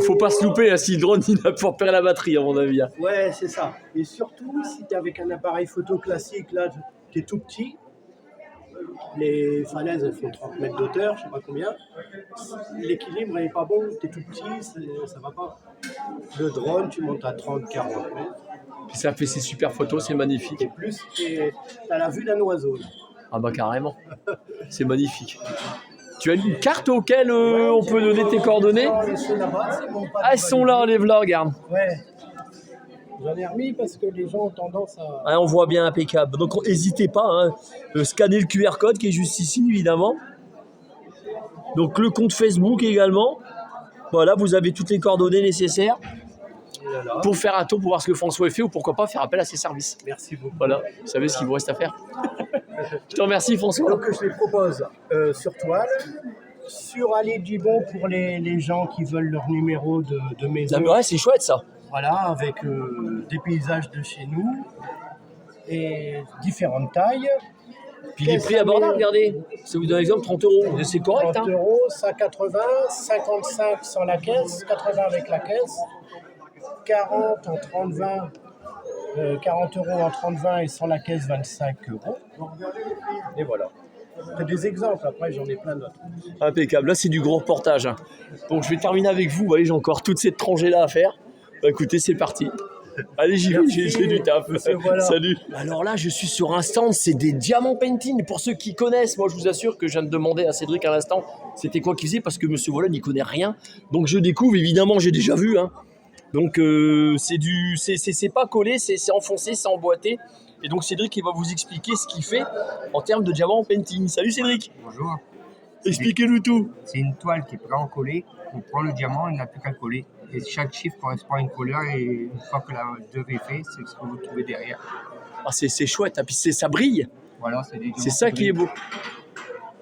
Faut pas se louper, hein, si le drone il a pour perdre la batterie, à mon avis. Hein. Ouais, c'est ça. Et surtout, si tu es avec un appareil photo classique, là, tu es tout petit. Les falaises, elles font 30 mètres d'auteur, je sais pas combien. L'équilibre n'est pas bon, tu es tout petit, ça va pas. Le drone, tu montes à 30, 40 mètres. Puis ça fait ses super photos, c'est magnifique. Et plus, tu as la vue d'un oiseau. Ah bah carrément, c'est magnifique. Tu as une carte auquel on peut donner tes coordonnées? Ah, elles sont là, les vlogs, regarde. Ouais. J'en ai remis parce que les gens ont tendance à... Ah, on voit bien impeccable. Donc n'hésitez pas, hein, scannez le QR code qui est juste ici, évidemment. Donc le compte Facebook également. Voilà, vous avez toutes les coordonnées nécessaires. Pour faire un tour, pour voir ce que François fait ou pourquoi pas faire appel à ses services. Merci beaucoup. Voilà, vous savez ce qu'il vous reste à faire. Je te remercie François. Donc je les propose sur toile, sur Ali Dibon pour les gens qui veulent leur numéro de maison. Ouais, c'est chouette ça. Voilà, avec des paysages de chez nous et différentes tailles. Puis les prix abordables, regardez. Ça vous donne un exemple, 30 €. C'est correct. 30 €, 180, 55 sans la caisse, 80 avec la caisse. 40 en 30-20, 40 € en 30-20 et sans la caisse 25 €. Et voilà. C'est des exemples, après j'en ai plein d'autres. Impeccable, là c'est du gros reportage. Hein. Donc je vais terminer avec vous, voyez, j'ai encore toute cette rangée-là à faire. Bah écoutez, c'est parti. Allez, j'y vais, j'ai du taf. Voilà. Salut. Alors là, je suis sur un stand, c'est des diamants painting. Pour ceux qui connaissent, moi je vous assure que je viens de demander à Cédric à l'instant c'était quoi qu'il faisait parce que Monsieur Voilà n'y connaît rien. Donc je découvre, évidemment, j'ai déjà vu. Hein. Donc c'est pas collé, c'est enfoncé, c'est emboîté. Et donc Cédric il va vous expliquer ce qu'il fait en termes de diamant painting. Salut Cédric. Bonjour. Expliquez-nous tout. C'est une toile qui est pré-encollée. On prend le diamant, il n'a plus qu'à le coller. Et chaque chiffre correspond à une couleur. Et une fois que la d'œuvre est faite, c'est ce que vous trouvez derrière. Ah, c'est chouette, hein. Puis ça brille. Voilà, c'est des diamants. C'est ça qui est beau.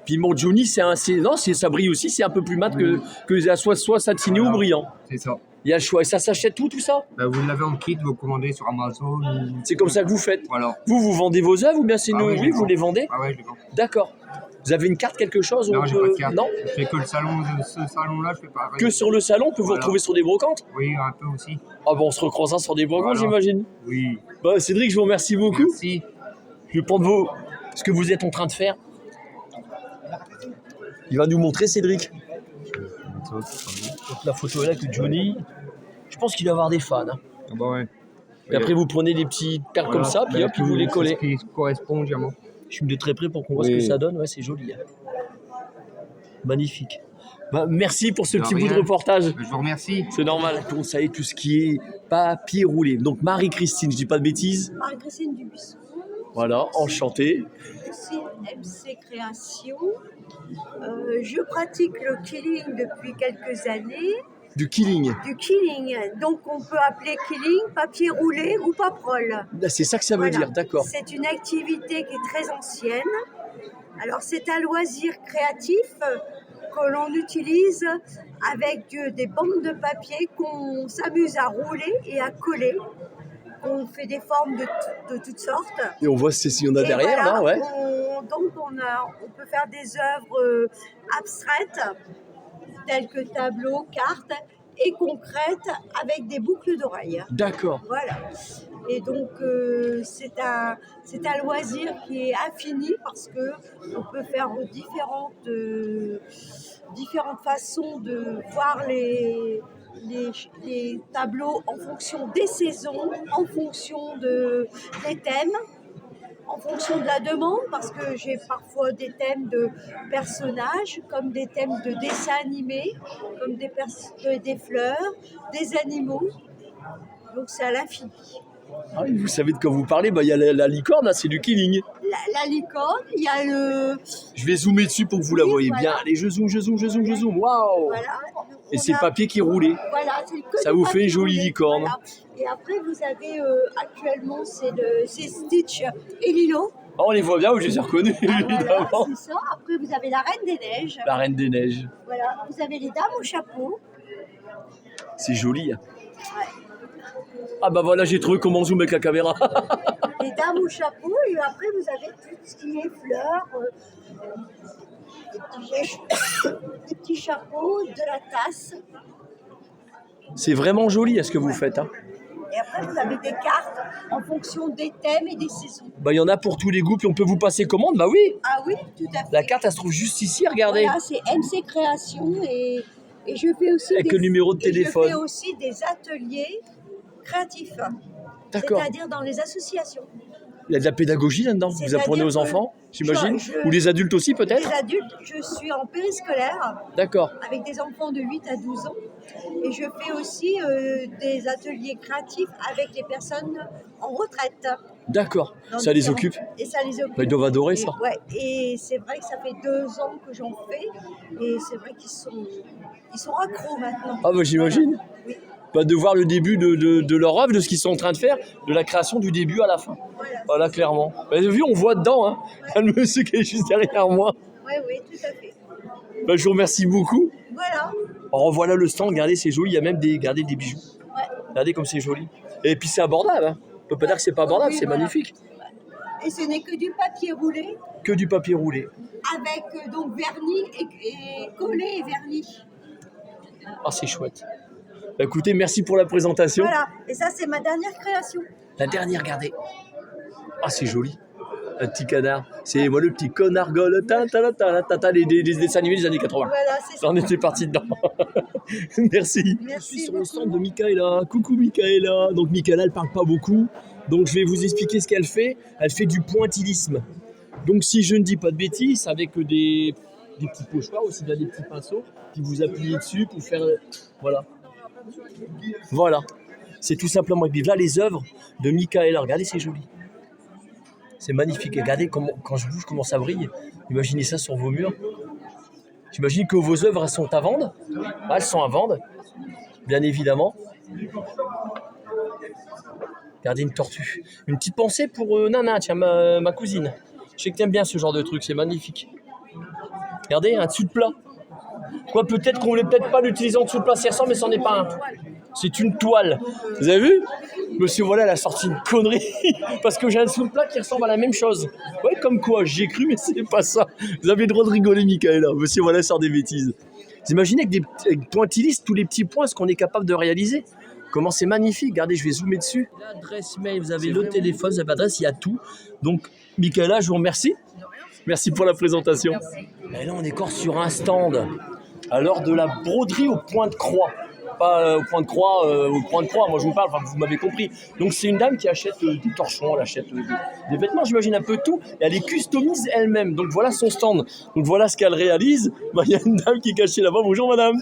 Puis mon Johnny, ça brille aussi, c'est un peu plus mat que soit satiné ou brillant. C'est ça. Il y a le choix. Et ça s'achète tout ça? Vous l'avez en kit, vous commandez sur Amazon. C'est comme ça que vous faites? Voilà. Vous vendez vos œuvres ou bien c'est nous? Oui, vous les vendez? Ah ouais, je les vends. D'accord. Vous avez une carte, quelque chose? Non, j'ai pas de carte. Non. Je fais que le salon, ce salon-là, je fais pas. Que sur le salon, on peut vous retrouver sur des brocantes? Oui, un peu aussi. Ah bon, on se recroisera sur des brocantes, Voilà. j'imagine. Oui. Bah, Cédric, je vous remercie beaucoup. Merci. Je vais prendre ce que vous êtes en train de faire. Il va nous montrer, Cédric. Donc, la photo est là que Johnny. Je pense qu'il doit avoir des fans. Hein. Ah bah ouais. Et après, vous prenez des petites perles comme ça, puis hop, vous les collez. C'est ce qui correspond au diamant. Je me mets de très près pour qu'on voit ce que ça donne. Ouais, c'est joli. Hein. Magnifique. Bah, merci pour ce petit bout de reportage. Je vous remercie. C'est normal. Vous savez tout ce qui est papier roulé. Donc Marie-Christine, je dis pas de bêtises. Marie-Christine Dubuisson. Voilà, enchantée. Ici, MC Création. Je pratique le killing depuis quelques années. Du killing. Du killing. Donc on peut appeler killing papier roulé ou paprol. C'est ça que ça veut dire, d'accord. C'est une activité qui est très ancienne. Alors c'est un loisir créatif que l'on utilise avec des bandes de papier qu'on s'amuse à rouler et à coller. On fait des formes de toutes sortes. Et on voit ce qu'il y en a derrière, voilà, là, ouais. On peut faire des œuvres abstraites, telles que tableaux, cartes, et concrètes avec des boucles d'oreilles. D'accord. Voilà. Et donc, c'est un loisir qui est infini parce qu'on peut faire différentes façons de voir les tableaux en fonction des saisons, en fonction des thèmes, en fonction de la demande, parce que j'ai parfois des thèmes de personnages, comme des thèmes de dessins animés, comme des fleurs, des animaux. Donc c'est à l'infini. Ah oui, vous savez de quoi vous parlez, bah, y a la licorne, là, c'est du killing. La licorne, il y a le... Je vais zoomer dessus pour que vous la voyez bien. Allez, je zoome. Waouh. Voilà. Et c'est le papier qui est roulé. Voilà, c'est que ça du vous fait papier une jolie roulé. licorne. Voilà. Et après, vous avez actuellement, c'est Stitch et Lilo. Oh, on les voit bien, je les ai reconnus, évidemment. Voilà, c'est ça. Après, vous avez la Reine des Neiges. La Reine des Neiges. Voilà, vous avez les Dames au chapeau. C'est joli. Hein. Ouais. Ah bah voilà, j'ai trouvé comment zoomer avec la caméra. Les Dames au chapeau, et après, vous avez tout ce qui est fleurs, des petits chapeaux, de la tasse. C'est vraiment joli, ce que vous faites. Hein. Et après, vous avez des cartes en fonction des thèmes et des saisons. Bah, il y en a pour tous les goûts, puis on peut vous passer commande, bah oui. Ah oui, tout à fait. La carte, elle se trouve juste ici, regardez. Voilà, c'est MC Création et je fais aussi avec le numéro de téléphone. Je fais aussi des ateliers créatifs. D'accord. C'est-à-dire dans les associations. Il y a de la pédagogie là-dedans, vous apprenez aux enfants, j'imagine. Ou les adultes aussi, peut-être. Les adultes, je suis en périscolaire. D'accord. Avec des enfants de 8 à 12 ans. Et je fais aussi des ateliers créatifs avec les personnes en retraite. D'accord, ça les occupe. Et ça les occupe. Bah, ils doivent adorer ça. Ouais, et c'est vrai que ça fait 2 ans que j'en fais. Et c'est vrai qu'ils sont accros maintenant. Ah bah j'imagine. Voilà. Oui. Bah, de voir le début de leur œuvre, de ce qu'ils sont en train de faire, de la création du début à la fin. Voilà, clairement. Bah, vu, on voit dedans, hein. Le monsieur qui est juste derrière moi. Oui, tout à fait. Bah, je vous remercie beaucoup. Voilà. Alors voilà le stand, regardez, c'est joli, il y a même des bijoux. Ouais. Regardez comme c'est joli. Et puis c'est abordable, hein. On peut pas dire que c'est pas abordable, c'est magnifique. Et ce n'est que du papier roulé. Que du papier roulé. Avec donc vernis et collé et vernis. Ah, c'est chouette. Bah, écoutez, merci pour la présentation. Voilà, et ça c'est ma dernière création. La dernière, regardez. Ah, c'est joli. Un petit canard. C'est moi le petit connard golotin, les dessins animés des années 80. Voilà, c'est ça. On était parti dedans. Merci. Je suis sur le stand de Michaela. Coucou Michaela. Donc Michaela, elle parle pas beaucoup. Donc je vais vous expliquer ce qu'elle fait. Elle fait du pointillisme. Donc si je ne dis pas de bêtises, avec des petits pochoirs, aussi bien des petits pinceaux, puis vous appuyez dessus pour faire... Voilà. C'est tout simplement, et puis là, les œuvres de Michaela, regardez, c'est joli. C'est magnifique, regardez comment, quand je bouge, comment ça brille. Imaginez ça sur vos murs. J'imagine que vos œuvres, elles sont à vendre. Ah, elles sont à vendre, bien évidemment. Regardez une tortue. Une petite pensée pour Nana, tiens, ma cousine. Je sais que t'aimes bien ce genre de truc, c'est magnifique. Regardez, un dessous de plat. Quoi, peut-être qu'on voulait peut-être pas l'utiliser en dessous de plat, c'est ressemble, mais c'en est pas un. C'est une toile. Vous avez vu? Monsieur, voilà, elle a sorti une connerie. Parce que j'ai un dessous de plat qui ressemble à la même chose. Ouais, comme quoi, j'y ai cru, mais c'est pas ça. Vous avez le droit de rigoler, Michaela. Monsieur, voilà, sort des bêtises. Vous imaginez avec pointillistes, tous les petits points, ce qu'on est capable de réaliser? Comment c'est magnifique. Regardez, je vais zoomer dessus. L'adresse mail, vous avez le téléphone, vous avez l'adresse, il y a tout. Donc, Michaela, je vous remercie. Merci pour la présentation. Et là, on est encore sur un stand. Alors, de la broderie au point de croix. Pas au point de croix, moi je vous parle, enfin, vous m'avez compris. Donc c'est une dame qui achète des torchons, elle achète des vêtements, j'imagine un peu tout, et elle les customise elle-même. Donc voilà son stand. Donc voilà ce qu'elle réalise. Bah, y a une dame qui est cachée là-bas. Bonjour madame.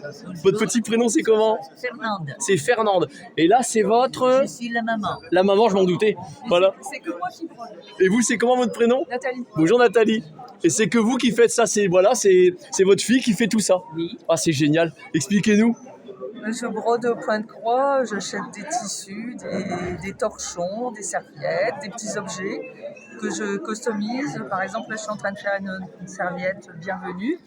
Votre petit prénom c'est comment? Fernande. C'est Fernande. Et là c'est votre... Je suis la maman. La maman, je m'en doutais. Voilà. C'est que moi qui brode. Et vous, c'est comment votre prénom? Nathalie. Bonjour Nathalie. Et c'est que vous qui faites ça, c'est votre fille qui fait tout ça? Oui. Ah, c'est génial. Expliquez-nous. Je brode au point de croix, j'achète des tissus, des torchons, des serviettes, des petits objets que je customise. Par exemple, là, je suis en train de faire une serviette bienvenue.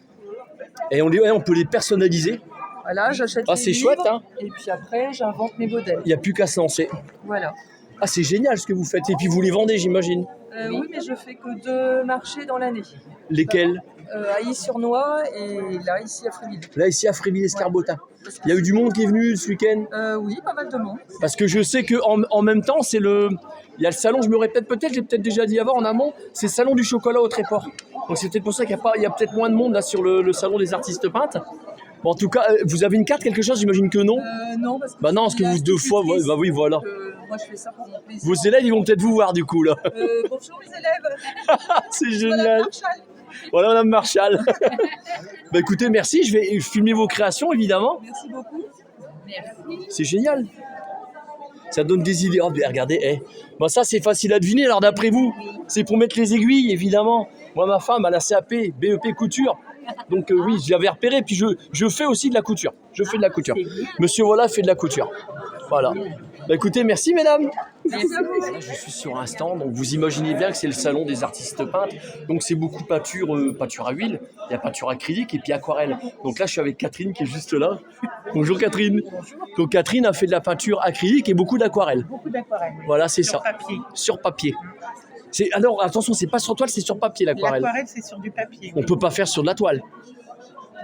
Et on peut les personnaliser. Voilà, j'achète Ah, les c'est livres, chouette, hein. et puis après, j'invente mes modèles. Il n'y a plus qu'à se lancer. Voilà. Ah, c'est génial ce que vous faites. Et puis vous les vendez, j'imagine. Oui, mais je fais que 2 marchés dans l'année. Lesquels? À Ille-sur-Noix et là, ici à Fréville. Là, ici à Fréville-Escarbotin. Il y a eu du monde qui est venu ce week-end? Oui, pas mal de monde. Parce que je sais qu'en même temps, il y a le salon, je me répète peut-être, j'ai peut-être déjà dit avant en amont, c'est le salon du chocolat au Tréport. Donc c'est peut-être pour ça qu'il y a peut-être moins de monde là sur le salon des artistes peintres. Bon, en tout cas, vous avez une carte, quelque chose? J'imagine que non. Non, parce que, parce que vous 2 fois, bah oui, voilà. moi, je fais ça pour mon plaisir. Vos élèves, ils vont peut-être vous voir du coup là. Bonjour les élèves. C'est génial. Voilà Madame Marshall. Bah écoutez, merci, je vais filmer vos créations évidemment. Merci beaucoup. Merci. C'est génial. Ça donne des idées. Oh, regardez, Bon, ça c'est facile à deviner, alors d'après vous, c'est pour mettre les aiguilles évidemment. Moi, ma femme, elle a CAP, BEP couture. Donc oui, je l'avais repéré, puis je fais aussi de la couture. Je fais de la couture. Monsieur voilà fait de la couture. Voilà. Bah écoutez, merci mesdames. Merci à vous. Là, je suis sur un stand, donc vous imaginez bien que c'est le salon des artistes peintres. Donc c'est beaucoup peinture à huile, il y a peinture acrylique et puis aquarelle. Donc là, je suis avec Catherine qui est juste là. Bonjour Catherine. Donc Catherine a fait de la peinture acrylique et beaucoup d'aquarelle. Beaucoup d'aquarelle. Oui. Voilà, c'est ça. Sur papier. Sur papier. Alors attention, c'est pas sur toile, c'est sur papier l'aquarelle. L'aquarelle, c'est sur du papier. On peut pas faire sur de la toile.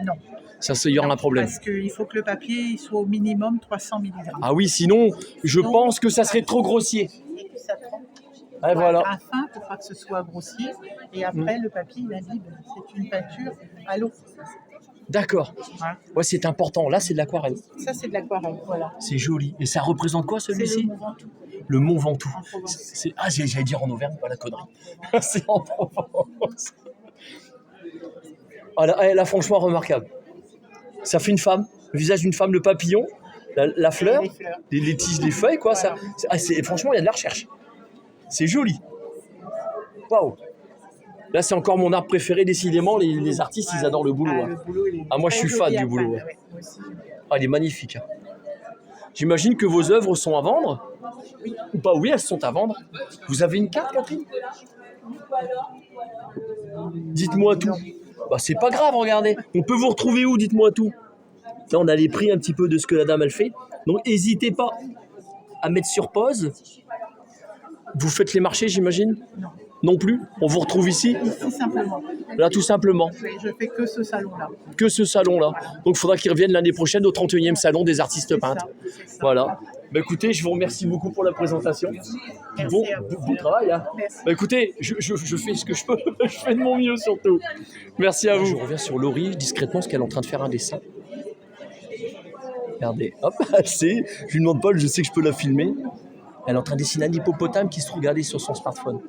Non. Ça, il y aura un problème. Parce qu'il faut que le papier il soit au minimum 300 mg. Ah oui, sinon, je pense que ça serait trop grossier. Ça trempe. Ouais, voilà. Un fin pour pas que ce soit grossier. Et après, le papier, il imbibe. C'est une peinture à l'eau. D'accord. Ouais, c'est important. Là, c'est de l'aquarelle. Ça, c'est de l'aquarelle, voilà. C'est joli. Et ça représente quoi, celui-ci? C'est le Mont Ventoux. Le Mont Ventoux. J'allais dire en Auvergne, pas la connerie. C'est en Provence. Ah, là, franchement, remarquable. Ça fait une femme, le visage d'une femme, le papillon, la fleur, les tiges, les feuilles, quoi. Voilà. Franchement, il y a de la recherche. C'est joli. Waouh. Là, c'est encore mon art préféré, décidément. Les artistes, ils adorent le boulot. Le boulot, Moi, je suis fan du boulot. Ouais, moi aussi. Il est magnifique. J'imagine que vos œuvres sont à vendre. Ou pas? Oui, elles sont à vendre. Vous avez une carte, Catherine? Dites-moi tout. Bah, c'est pas grave, regardez. On peut vous retrouver où? Dites-moi tout. Là, on a les prix un petit peu de ce que la dame, elle fait. Donc, n'hésitez pas à mettre sur pause. Vous faites les marchés, j'imagine? Non plus? On vous retrouve ici? Ici, simplement. Là, tout simplement. Je fais que ce salon-là. Que ce salon-là. Donc, il faudra qu'il revienne l'année prochaine au 31e salon des artistes peintres. Voilà. Bah, écoutez, je vous remercie beaucoup pour la présentation. Bon travail. Hein. Bah, écoutez, je fais ce que je peux. Je fais de mon mieux surtout. Merci à vous. Je reviens sur Laurie discrètement parce qu'elle est en train de faire un dessin. Regardez, hop, je lui demande pas, je sais que je peux la filmer. Elle est en train de dessiner un hippopotame qui se trouve regarder sur son smartphone.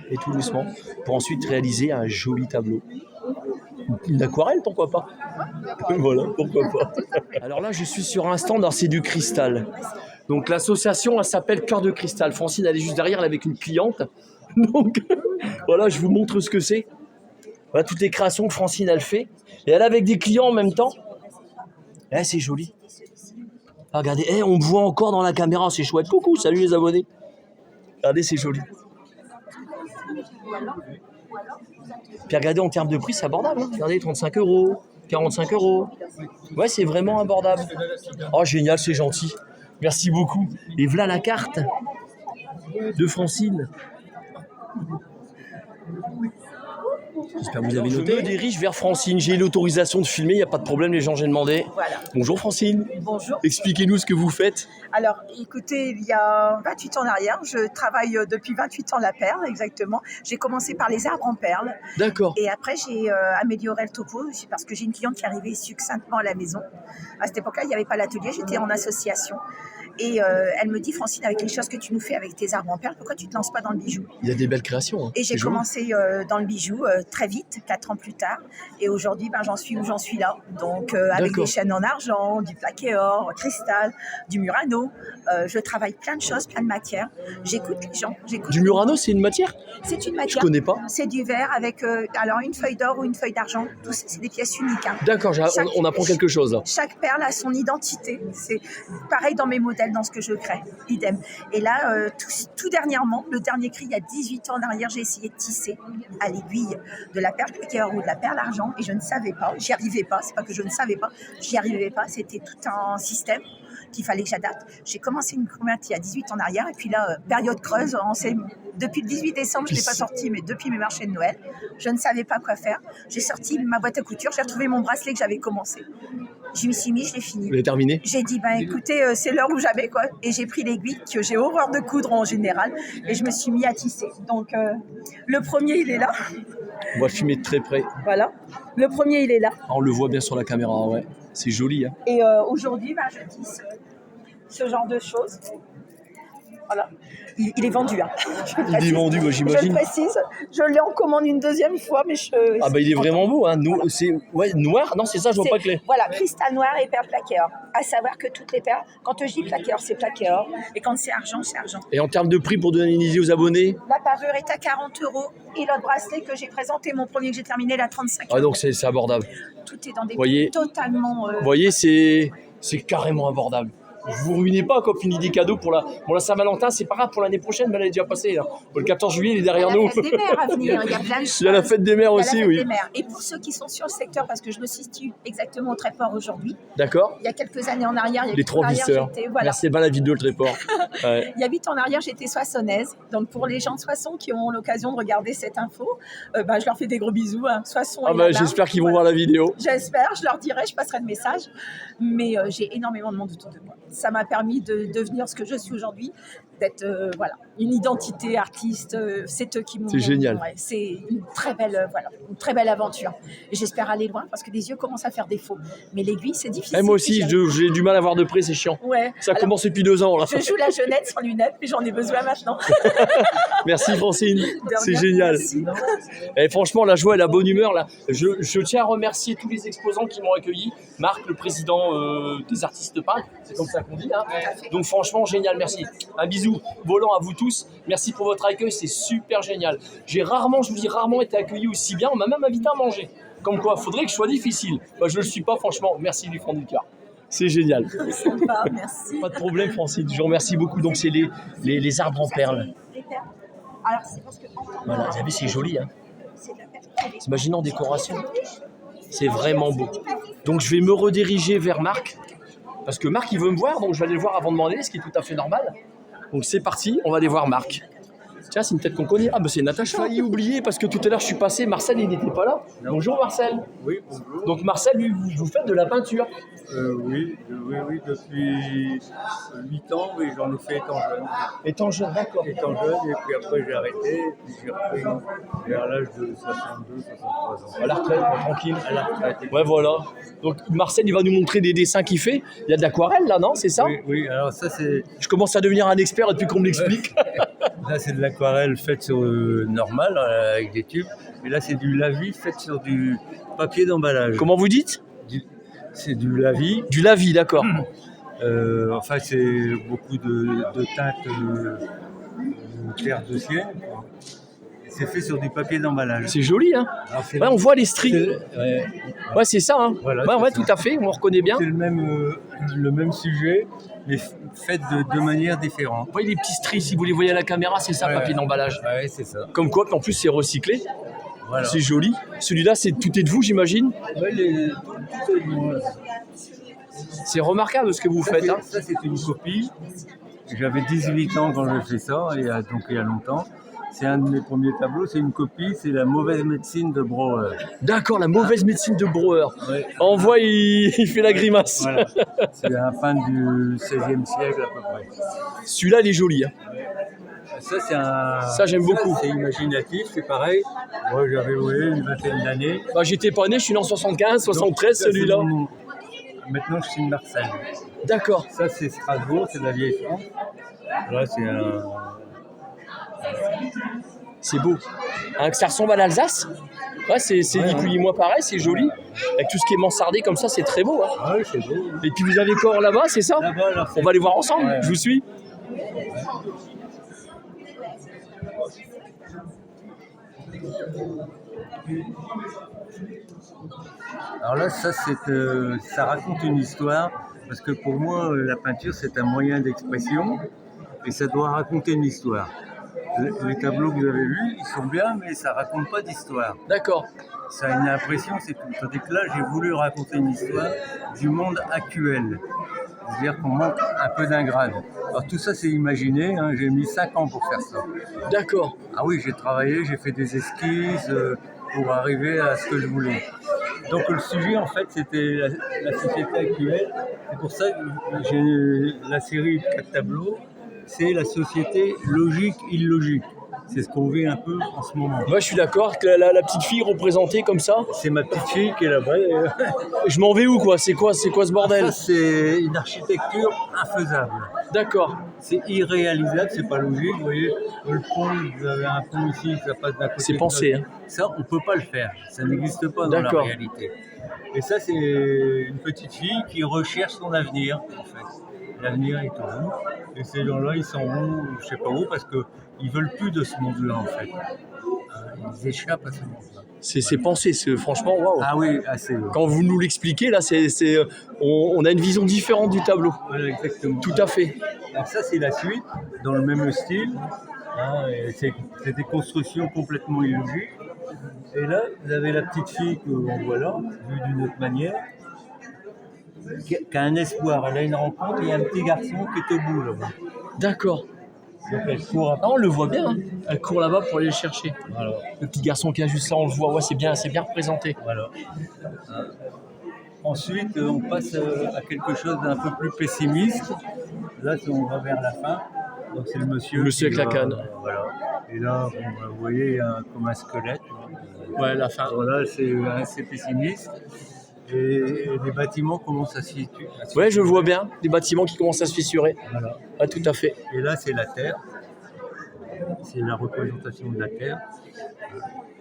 Et tout doucement, pour ensuite réaliser un joli tableau. Une aquarelle, pourquoi pas? Voilà, pourquoi pas. Alors là, je suis sur un stand, c'est du cristal. Donc l'association, elle s'appelle Cœur de Cristal. Francine, elle est juste derrière, elle est avec une cliente. Donc voilà, je vous montre ce que c'est. Voilà toutes les créations que Francine, elle fait. Et elle est avec des clients en même temps. Eh, c'est joli. Ah, regardez, on me voit encore dans la caméra, c'est chouette. Coucou, salut les abonnés. Regardez, c'est joli. Puis regardez, en termes de prix, c'est abordable. Regardez, 35 €, 45 €. Ouais, c'est vraiment abordable. Oh, génial, c'est gentil. Merci beaucoup. Et voilà la carte de Francine. J'espère que vous avez noté. Je me dirige vers Francine. J'ai l'autorisation de filmer, il n'y a pas de problème, les gens, j'ai demandé. Voilà. Bonjour Francine. Bonjour. Expliquez-nous ce que vous faites. Alors, écoutez, il y a 28 ans en arrière, je travaille depuis 28 ans la perle, exactement. J'ai commencé par les arbres en perles. D'accord. Et après, j'ai amélioré le topo parce que j'ai une cliente qui arrivait succinctement à la maison. À cette époque-là, il n'y avait pas l'atelier, j'étais en association. Et elle me dit, Francine, avec les choses que tu nous fais avec tes arbres en perles, pourquoi tu ne te lances pas dans le bijou? Il y a des belles créations. Hein. Et j'ai commencé dans le bijou très vite, 4 ans plus tard. Et aujourd'hui, j'en suis où j'en suis là. Donc, avec des chaînes en argent, du plaqué or, cristal, du Murano. Je travaille plein de choses, plein de matières. J'écoute les gens. Du Murano, c'est une matière? C'est une matière. Je connais pas. C'est du verre avec alors une feuille d'or ou une feuille d'argent. Tout ça, c'est des pièces uniques. Hein. D'accord, on apprend quelque chose. Chaque perle a son identité. C'est pareil dans mes modèles, dans ce que je crée. Idem. Et là, tout dernièrement, le dernier cri, il y a 18 ans en arrière, j'ai essayé de tisser à l'aiguille de la perle plaqué or ou de la perle argent et je ne savais pas. J'y arrivais pas. C'est pas que je ne savais pas. J'y arrivais pas. C'était tout un système qu'il fallait que j'adapte. J'ai commencé une comète il y a 18 ans en arrière et puis là, période creuse, depuis le 18 décembre, je ne l'ai pas sorti, mais depuis mes marchés de Noël, je ne savais pas quoi faire. J'ai sorti ma boîte à couture, j'ai retrouvé mon bracelet que j'avais commencé. Je m'y suis mis, je l'ai fini. Vous l'avez terminé? J'ai dit, écoutez, c'est l'heure où jamais, quoi. Et j'ai pris l'aiguille, que j'ai horreur de coudre en général, et je me suis mis à tisser. Donc, le premier, il est là. On va filmer de très près. Voilà. Le premier, il est là. On le voit bien sur la caméra, ouais. C'est joli, hein. Et aujourd'hui, je tisse ce genre de choses. Voilà. Il est vendu. Hein. Il est vendu, moi j'imagine. Je le précise. Je l'ai en commande une deuxième fois, mais il est vraiment beau, hein. C'est noir. Non, c'est ça, je vois pas clair. Voilà, cristal noir et perle plaqué or. À savoir que toutes les perles, quand je dis plaqué or, c'est plaqué or, et quand c'est argent, c'est argent. Et en termes de prix, pour donner une idée aux abonnés? La parure est à 40 €. Et l'autre bracelet que j'ai présenté, mon premier que j'ai terminé, là, 35 €. Ah, donc c'est abordable. Tout est dans des prix totalement. Vous voyez, c'est carrément abordable. Vous ruinez pas comme une idée cadeau pour la Saint-Valentin, c'est pas grave, pour l'année prochaine, mais elle est déjà passée. Là. Le 14 juillet, il est derrière nous. Il y a la fête des mères à venir, il y a plein de choses. Il y a la fête des mères aussi, oui. Et pour ceux qui sont sur le secteur, parce que je me situe exactement au Tréport aujourd'hui. D'accord. Il y a quelques années en arrière, les trois visseurs. Voilà. C'est pas la vidéo, le Tréport. Ouais. Il y a 8 ans en arrière, j'étais soissonnaise. Donc pour les gens de Soissons qui ont l'occasion de regarder cette info, je leur fais des gros bisous. Hein. Soissons j'espère qu'ils vont voir la vidéo. J'espère, je leur dirai, je passerai le message. Mais j'ai énormément de monde autour de moi. Ça m'a permis de devenir ce que je suis aujourd'hui, d'être une identité artiste. C'est eux qui m'ont. C'est génial. Ouais, c'est une très belle aventure. Et j'espère aller loin parce que les yeux commencent à faire défaut. Mais l'aiguille, c'est difficile. Moi aussi, j'ai du mal à voir de près, c'est chiant. Ouais. Ça commence depuis 2 ans là. Je joue la jeunette sans lunettes, mais j'en ai besoin maintenant. Merci Francine, c'est génial. Et franchement, la joie et la bonne humeur là. Je tiens à remercier tous les exposants qui m'ont accueilli. Marc, le président des artistes peintres, c'est comme ça qu'on dit. Hein. Donc franchement, génial, merci. Un bisou volant à vous tous. Merci pour votre accueil, c'est super génial. Je vous dis rarement été accueilli aussi bien. On m'a même invité à manger. Comme quoi, faudrait que je sois difficile. Je le suis pas, franchement. Merci du fond du cœur. C'est génial. Sympa, merci. Pas de problème, Francine. Je vous remercie beaucoup. Donc, c'est les arbres en perles. Les perles. Alors, c'est parce que. Voilà, vous savez, c'est joli. Hein. Imaginez en décoration. C'est vraiment beau. Donc, je vais me rediriger vers Marc. Parce que Marc, il veut me voir. Donc, je vais aller le voir avant de demander, ce qui est tout à fait normal. Donc, c'est parti. On va aller voir Marc. Tiens, c'est une tête qu'on connaît. Ah, c'est Natacha. J'ai failli oublier parce que tout à l'heure, je suis passé. Marcel, il n'était pas là. Non. Bonjour, Marcel. Oui, bonjour. Donc, Marcel, vous faites de la peinture. Oui, depuis 8 ans, mais j'en ai fait étant jeune. Étant jeune, d'accord. Étant jeune, et puis après, j'ai arrêté. Puis j'ai repris vers l'âge de 62, 63 ans. À la retraite, tranquille. À la retraite. Ouais, voilà. Donc, Marcel, il va nous montrer des dessins qu'il fait. Il y a de l'aquarelle, là, non? C'est ça? Oui, alors ça, c'est... Je commence à devenir un expert depuis qu'on me l'explique. Là, c'est de l'aquarelle faite sur normal, avec des tubes. Et là, c'est du lavis fait sur du papier d'emballage. Comment vous dites? C'est du lavis. Du lavis, d'accord. Enfin, c'est beaucoup de teintes clair de ciel. C'est fait sur du papier d'emballage. C'est joli, hein. Ouais, on voit les stries. Ouais, c'est ça, hein. Voilà, ouais, tout à fait, on reconnaît bien. C'est le même sujet, mais fait de manière différente. Vous voyez les petits stries, si vous les voyez à la caméra, c'est ça, papier d'emballage. Ouais, c'est ça. Comme quoi, en plus, c'est recyclé. Voilà. C'est joli. Celui-là, tout est de vous, j'imagine. Ouais, tout est de moi. C'est remarquable ce que vous faites. Ça, c'est une copie. J'avais 18 ans quand j'ai fait ça, donc il y a longtemps. C'est un de mes premiers tableaux, c'est une copie, c'est la mauvaise médecine de Brouwer. D'accord, la mauvaise médecine de Brouwer. Ouais. On voit, il fait la grimace. Voilà. C'est un peintre du XVIe siècle à peu près. Celui-là, il est joli. Hein. Ça, j'aime beaucoup. C'est imaginatif, c'est pareil. Moi, j'avais une vingtaine d'années. Bah, j'étais pas né, je suis né en 75, 73, celui-là. Maintenant, je suis de Marseille. D'accord. Ça, c'est Strasbourg, c'est de la vieille France. Là, c'est un... C'est beau. Hein, que ça ressemble à l'Alsace. Ouais, c'est ni plus ni moins pareil, c'est joli. Avec tout ce qui est mansardé comme ça, c'est très beau. Hein. Ouais, c'est beau. Et puis vous avez quoi là-bas, c'est ça? Là-bas, alors, on va aller voir ensemble, je vous suis. Alors là, ça raconte une histoire, parce que pour moi, la peinture, c'est un moyen d'expression, et ça doit raconter une histoire. Les tableaux que vous avez vus, ils sont bien, mais ça ne raconte pas d'histoire. D'accord. Ça a une impression, c'est tout. Tandis que là, j'ai voulu raconter une histoire du monde actuel. C'est-à-dire qu'on manque un peu d'un grade. Alors tout ça, c'est imaginé, hein, j'ai mis 5 ans pour faire ça. D'accord. Ah oui, j'ai travaillé, j'ai fait des esquisses pour arriver à ce que je voulais. Donc le sujet, en fait, c'était la société actuelle. C'est pour ça que j'ai la série de 4 tableaux. C'est la société logique-illogique. C'est ce qu'on vit un peu en ce moment. Moi, je suis d'accord que la petite fille représentée comme ça. C'est ma petite fille qui est là-bas. Je m'en vais où, quoi? C'est quoi ce bordel? Ça, c'est une architecture infaisable. D'accord. C'est irréalisable, c'est pas logique. Vous voyez, le pont, vous avez un pont ici, ça passe d'un côté. C'est pensé. Hein. Ça, on peut pas le faire. Ça n'existe pas dans la réalité. Et ça, c'est une petite fille qui recherche son avenir, en fait. L'avenir est en haut. Et ces gens-là, ils s'en vont, je sais pas où, parce qu'ils veulent plus de ce monde-là, en fait. Ils échappent à ce monde-là. C'est pensé, franchement, waouh. Ah oui, assez. Quand vous nous l'expliquez, là, on a une vision différente du tableau. Voilà, exactement. Tout à fait. Alors ça, c'est la suite, dans le même style. Hein, c'est des constructions complètement illogiques. Et là, vous avez la petite fille qu'on voit là, vue d'une autre manière, qui a un espoir. Elle a une rencontre, et il y a un petit garçon qui est au bout là-bas. D'accord. Donc elle court on le voit bien, hein. Elle court là-bas pour aller le chercher. Voilà. Le petit garçon qui est juste là, on le voit, ouais, c'est bien représenté. Voilà. Ensuite, on passe à quelque chose d'un peu plus pessimiste. Là, on va vers la fin. Donc c'est le monsieur avec la canne. Voilà. Et là, vous voyez, il y a comme un squelette. Ouais, la fin. Voilà, c'est assez pessimiste. Et les bâtiments commencent à se fissurer. Ouais, je vois bien, des bâtiments qui commencent à se fissurer. Voilà. Ah, tout à fait. Et là, c'est la Terre. C'est la représentation de la Terre.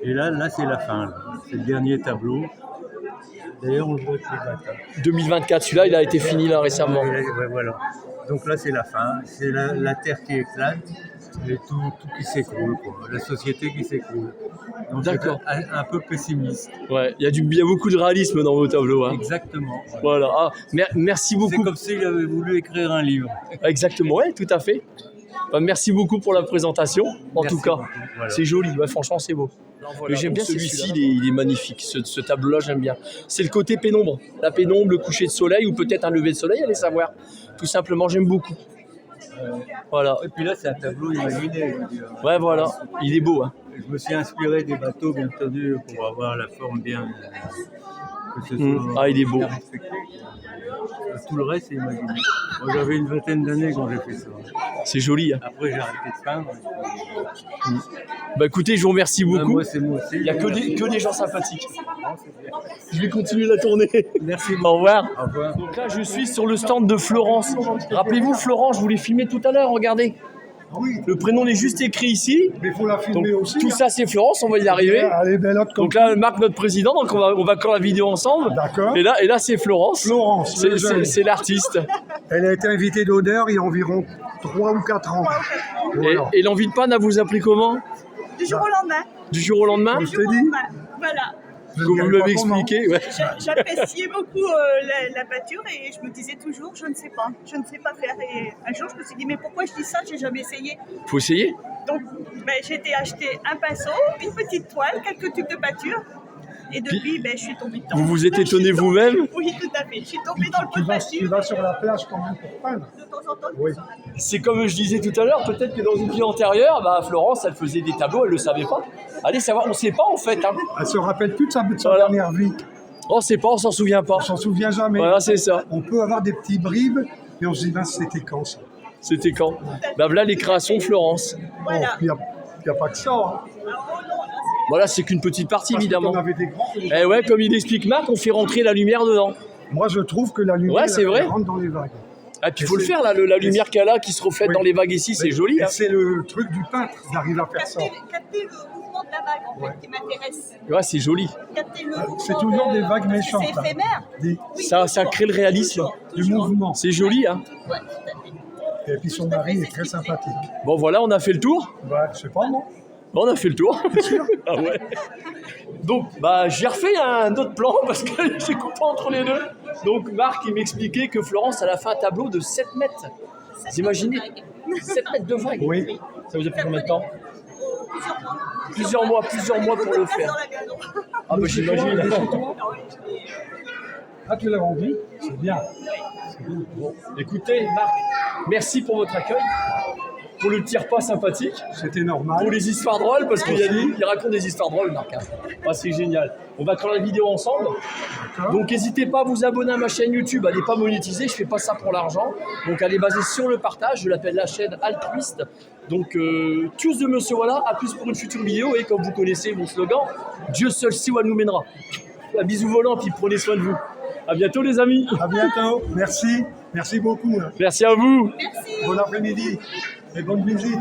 Et là c'est la fin. Là. C'est le dernier tableau. D'ailleurs, on le voit avec les dates. 2024, celui-là, il a été fini là récemment. Ouais, voilà. Donc là, c'est la fin. C'est la Terre qui éclate et tout qui s'écroule. La société qui s'écroule. Donc d'accord. Un peu pessimiste. Ouais, il y a beaucoup de réalisme dans vos tableaux. Hein. Exactement. Voilà. Ah, merci beaucoup. C'est comme s'il avait voulu écrire un livre. Exactement, ouais, tout à fait. Bah, merci beaucoup pour la présentation, en tout cas. Voilà. C'est joli, ouais, franchement, c'est beau. Voilà, j'aime bien celui-ci, il est magnifique. Ce tableau-là, j'aime bien. C'est le côté pénombre. La pénombre, le coucher de soleil ou peut-être un lever de soleil, allez savoir. Tout simplement, j'aime beaucoup. Voilà. Et puis là, c'est un tableau imaginé. Ouais, voilà. Il est beau. Hein. Je me suis inspiré des bateaux, bien entendu, pour avoir la forme bien. Que ce soit il est beau. Tout le reste, c'est imaginé. Moi, j'avais une vingtaine d'années quand j'ai fait ça. C'est joli. Hein. Après, j'ai arrêté de peindre. Bah écoutez, je vous remercie beaucoup. Moi, c'est moi aussi. Il n'y a que des gens sympathiques. Je vais continuer la tournée. Merci. Au revoir. Au revoir. Donc là, je suis sur le stand de Florence. Rappelez-vous, Florence, je vous l'ai filmé tout à l'heure, regardez. Le prénom est juste écrit ici. Mais il faut la filmer Donc, aussi. tout ça, c'est Florence, on va y arriver. Allez, belle autre Donc là, Marc, notre président, donc on va faire la vidéo ensemble. D'accord. Et là, c'est Florence. Florence, le jeune. C'est l'artiste. Elle a été invitée d'honneur il y a environ 3 ou 4 ans. Voilà. Et l'envie de panne, elle vous a pris comment? Du jour au lendemain. Du jour au lendemain? Je t'ai dit. Voilà. Comme vous m'avez expliqué. Ouais. J'appréciais beaucoup la pâture et je me disais toujours, je ne sais pas faire. Et un jour, je me suis dit, mais pourquoi je dis ça? J'ai jamais essayé. Faut essayer. Donc, j'ai été acheter un pinceau, une petite toile, quelques tubes de pâture. Et depuis, je suis tombée dedans. Vous vous êtes étonné vous-même? Oui, tout à fait. Je suis tombée dans le pot de pâture. Tu vas sur la plage quand même pour peindre. De temps en temps. Oui. C'est comme je disais tout à l'heure, peut-être que dans une vie antérieure, Florence, elle faisait des tableaux, elle ne le savait pas. Allez savoir, on ne sait pas en fait. Hein. Elle se rappelle plus de sa dernière vie. On ne sait pas, on s'en souvient pas. On s'en souvient jamais. Voilà, c'est ça. On peut avoir des petits bribes, mais on se dit, c'était quand ça? C'était quand? Voilà les créations de Florence. Voilà. Il n'y a pas que ça. Hein. Voilà, c'est qu'une petite partie, Parce évidemment. qu'on avait des grands, Eh ouais, comme il explique Marc, on fait rentrer la lumière dedans. Moi, je trouve que la lumière c'est vrai. elle rentre dans les vagues. Ah, puis il faut le faire, là, la lumière qu'elle a qui se reflète dans les vagues ici, c'est joli. Et Hein. c'est le truc du peintre d'arriver à faire ça. Capter le mouvement de la vague, en fait, qui m'intéresse. Ouais, c'est joli. Capter le mouvement. C'est toujours des vagues méchantes. C'est éphémère. Ça crée le réalisme. Du mouvement. C'est joli, hein. Ouais, tout à fait. Et puis son mari est très sympathique. Bon, voilà, on a fait le tour. Ouais, je sais pas, moi. Bon, on a fait le tour. Ah ouais. Donc, j'ai refait un autre plan parce que j'ai coupé entre les deux. Donc, Marc, il m'expliquait que Florence, elle a fait un tableau de 7 mètres. Vous imaginez 7 mètres de vague. Oui. Ça vous a pris combien de temps? Plusieurs mois pour le faire. Ah, j'imagine. Ah, tu l'as rendu? C'est bien. Bon, écoutez, Marc, merci pour votre accueil. Pour le petit repas sympathique. C'était normal. Pour les histoires drôles, parce qu'il il raconte des histoires drôles, Marc. Ah, c'est génial. On va créer la vidéo ensemble. Donc, n'hésitez pas à vous abonner à ma chaîne YouTube. Elle n'est pas monétisée, je ne fais pas ça pour l'argent. Donc, elle est basée sur le partage. Je l'appelle la chaîne altruiste. Donc, tous de Monsieur Voilà. À plus pour une future vidéo. Et comme vous connaissez mon slogan, Dieu seul sait où elle nous mènera. Un bisou volant, puis prenez soin de vous. À bientôt, les amis. À bientôt. Merci. Merci beaucoup. Merci à vous. Merci. Bon après-midi et bonne visite.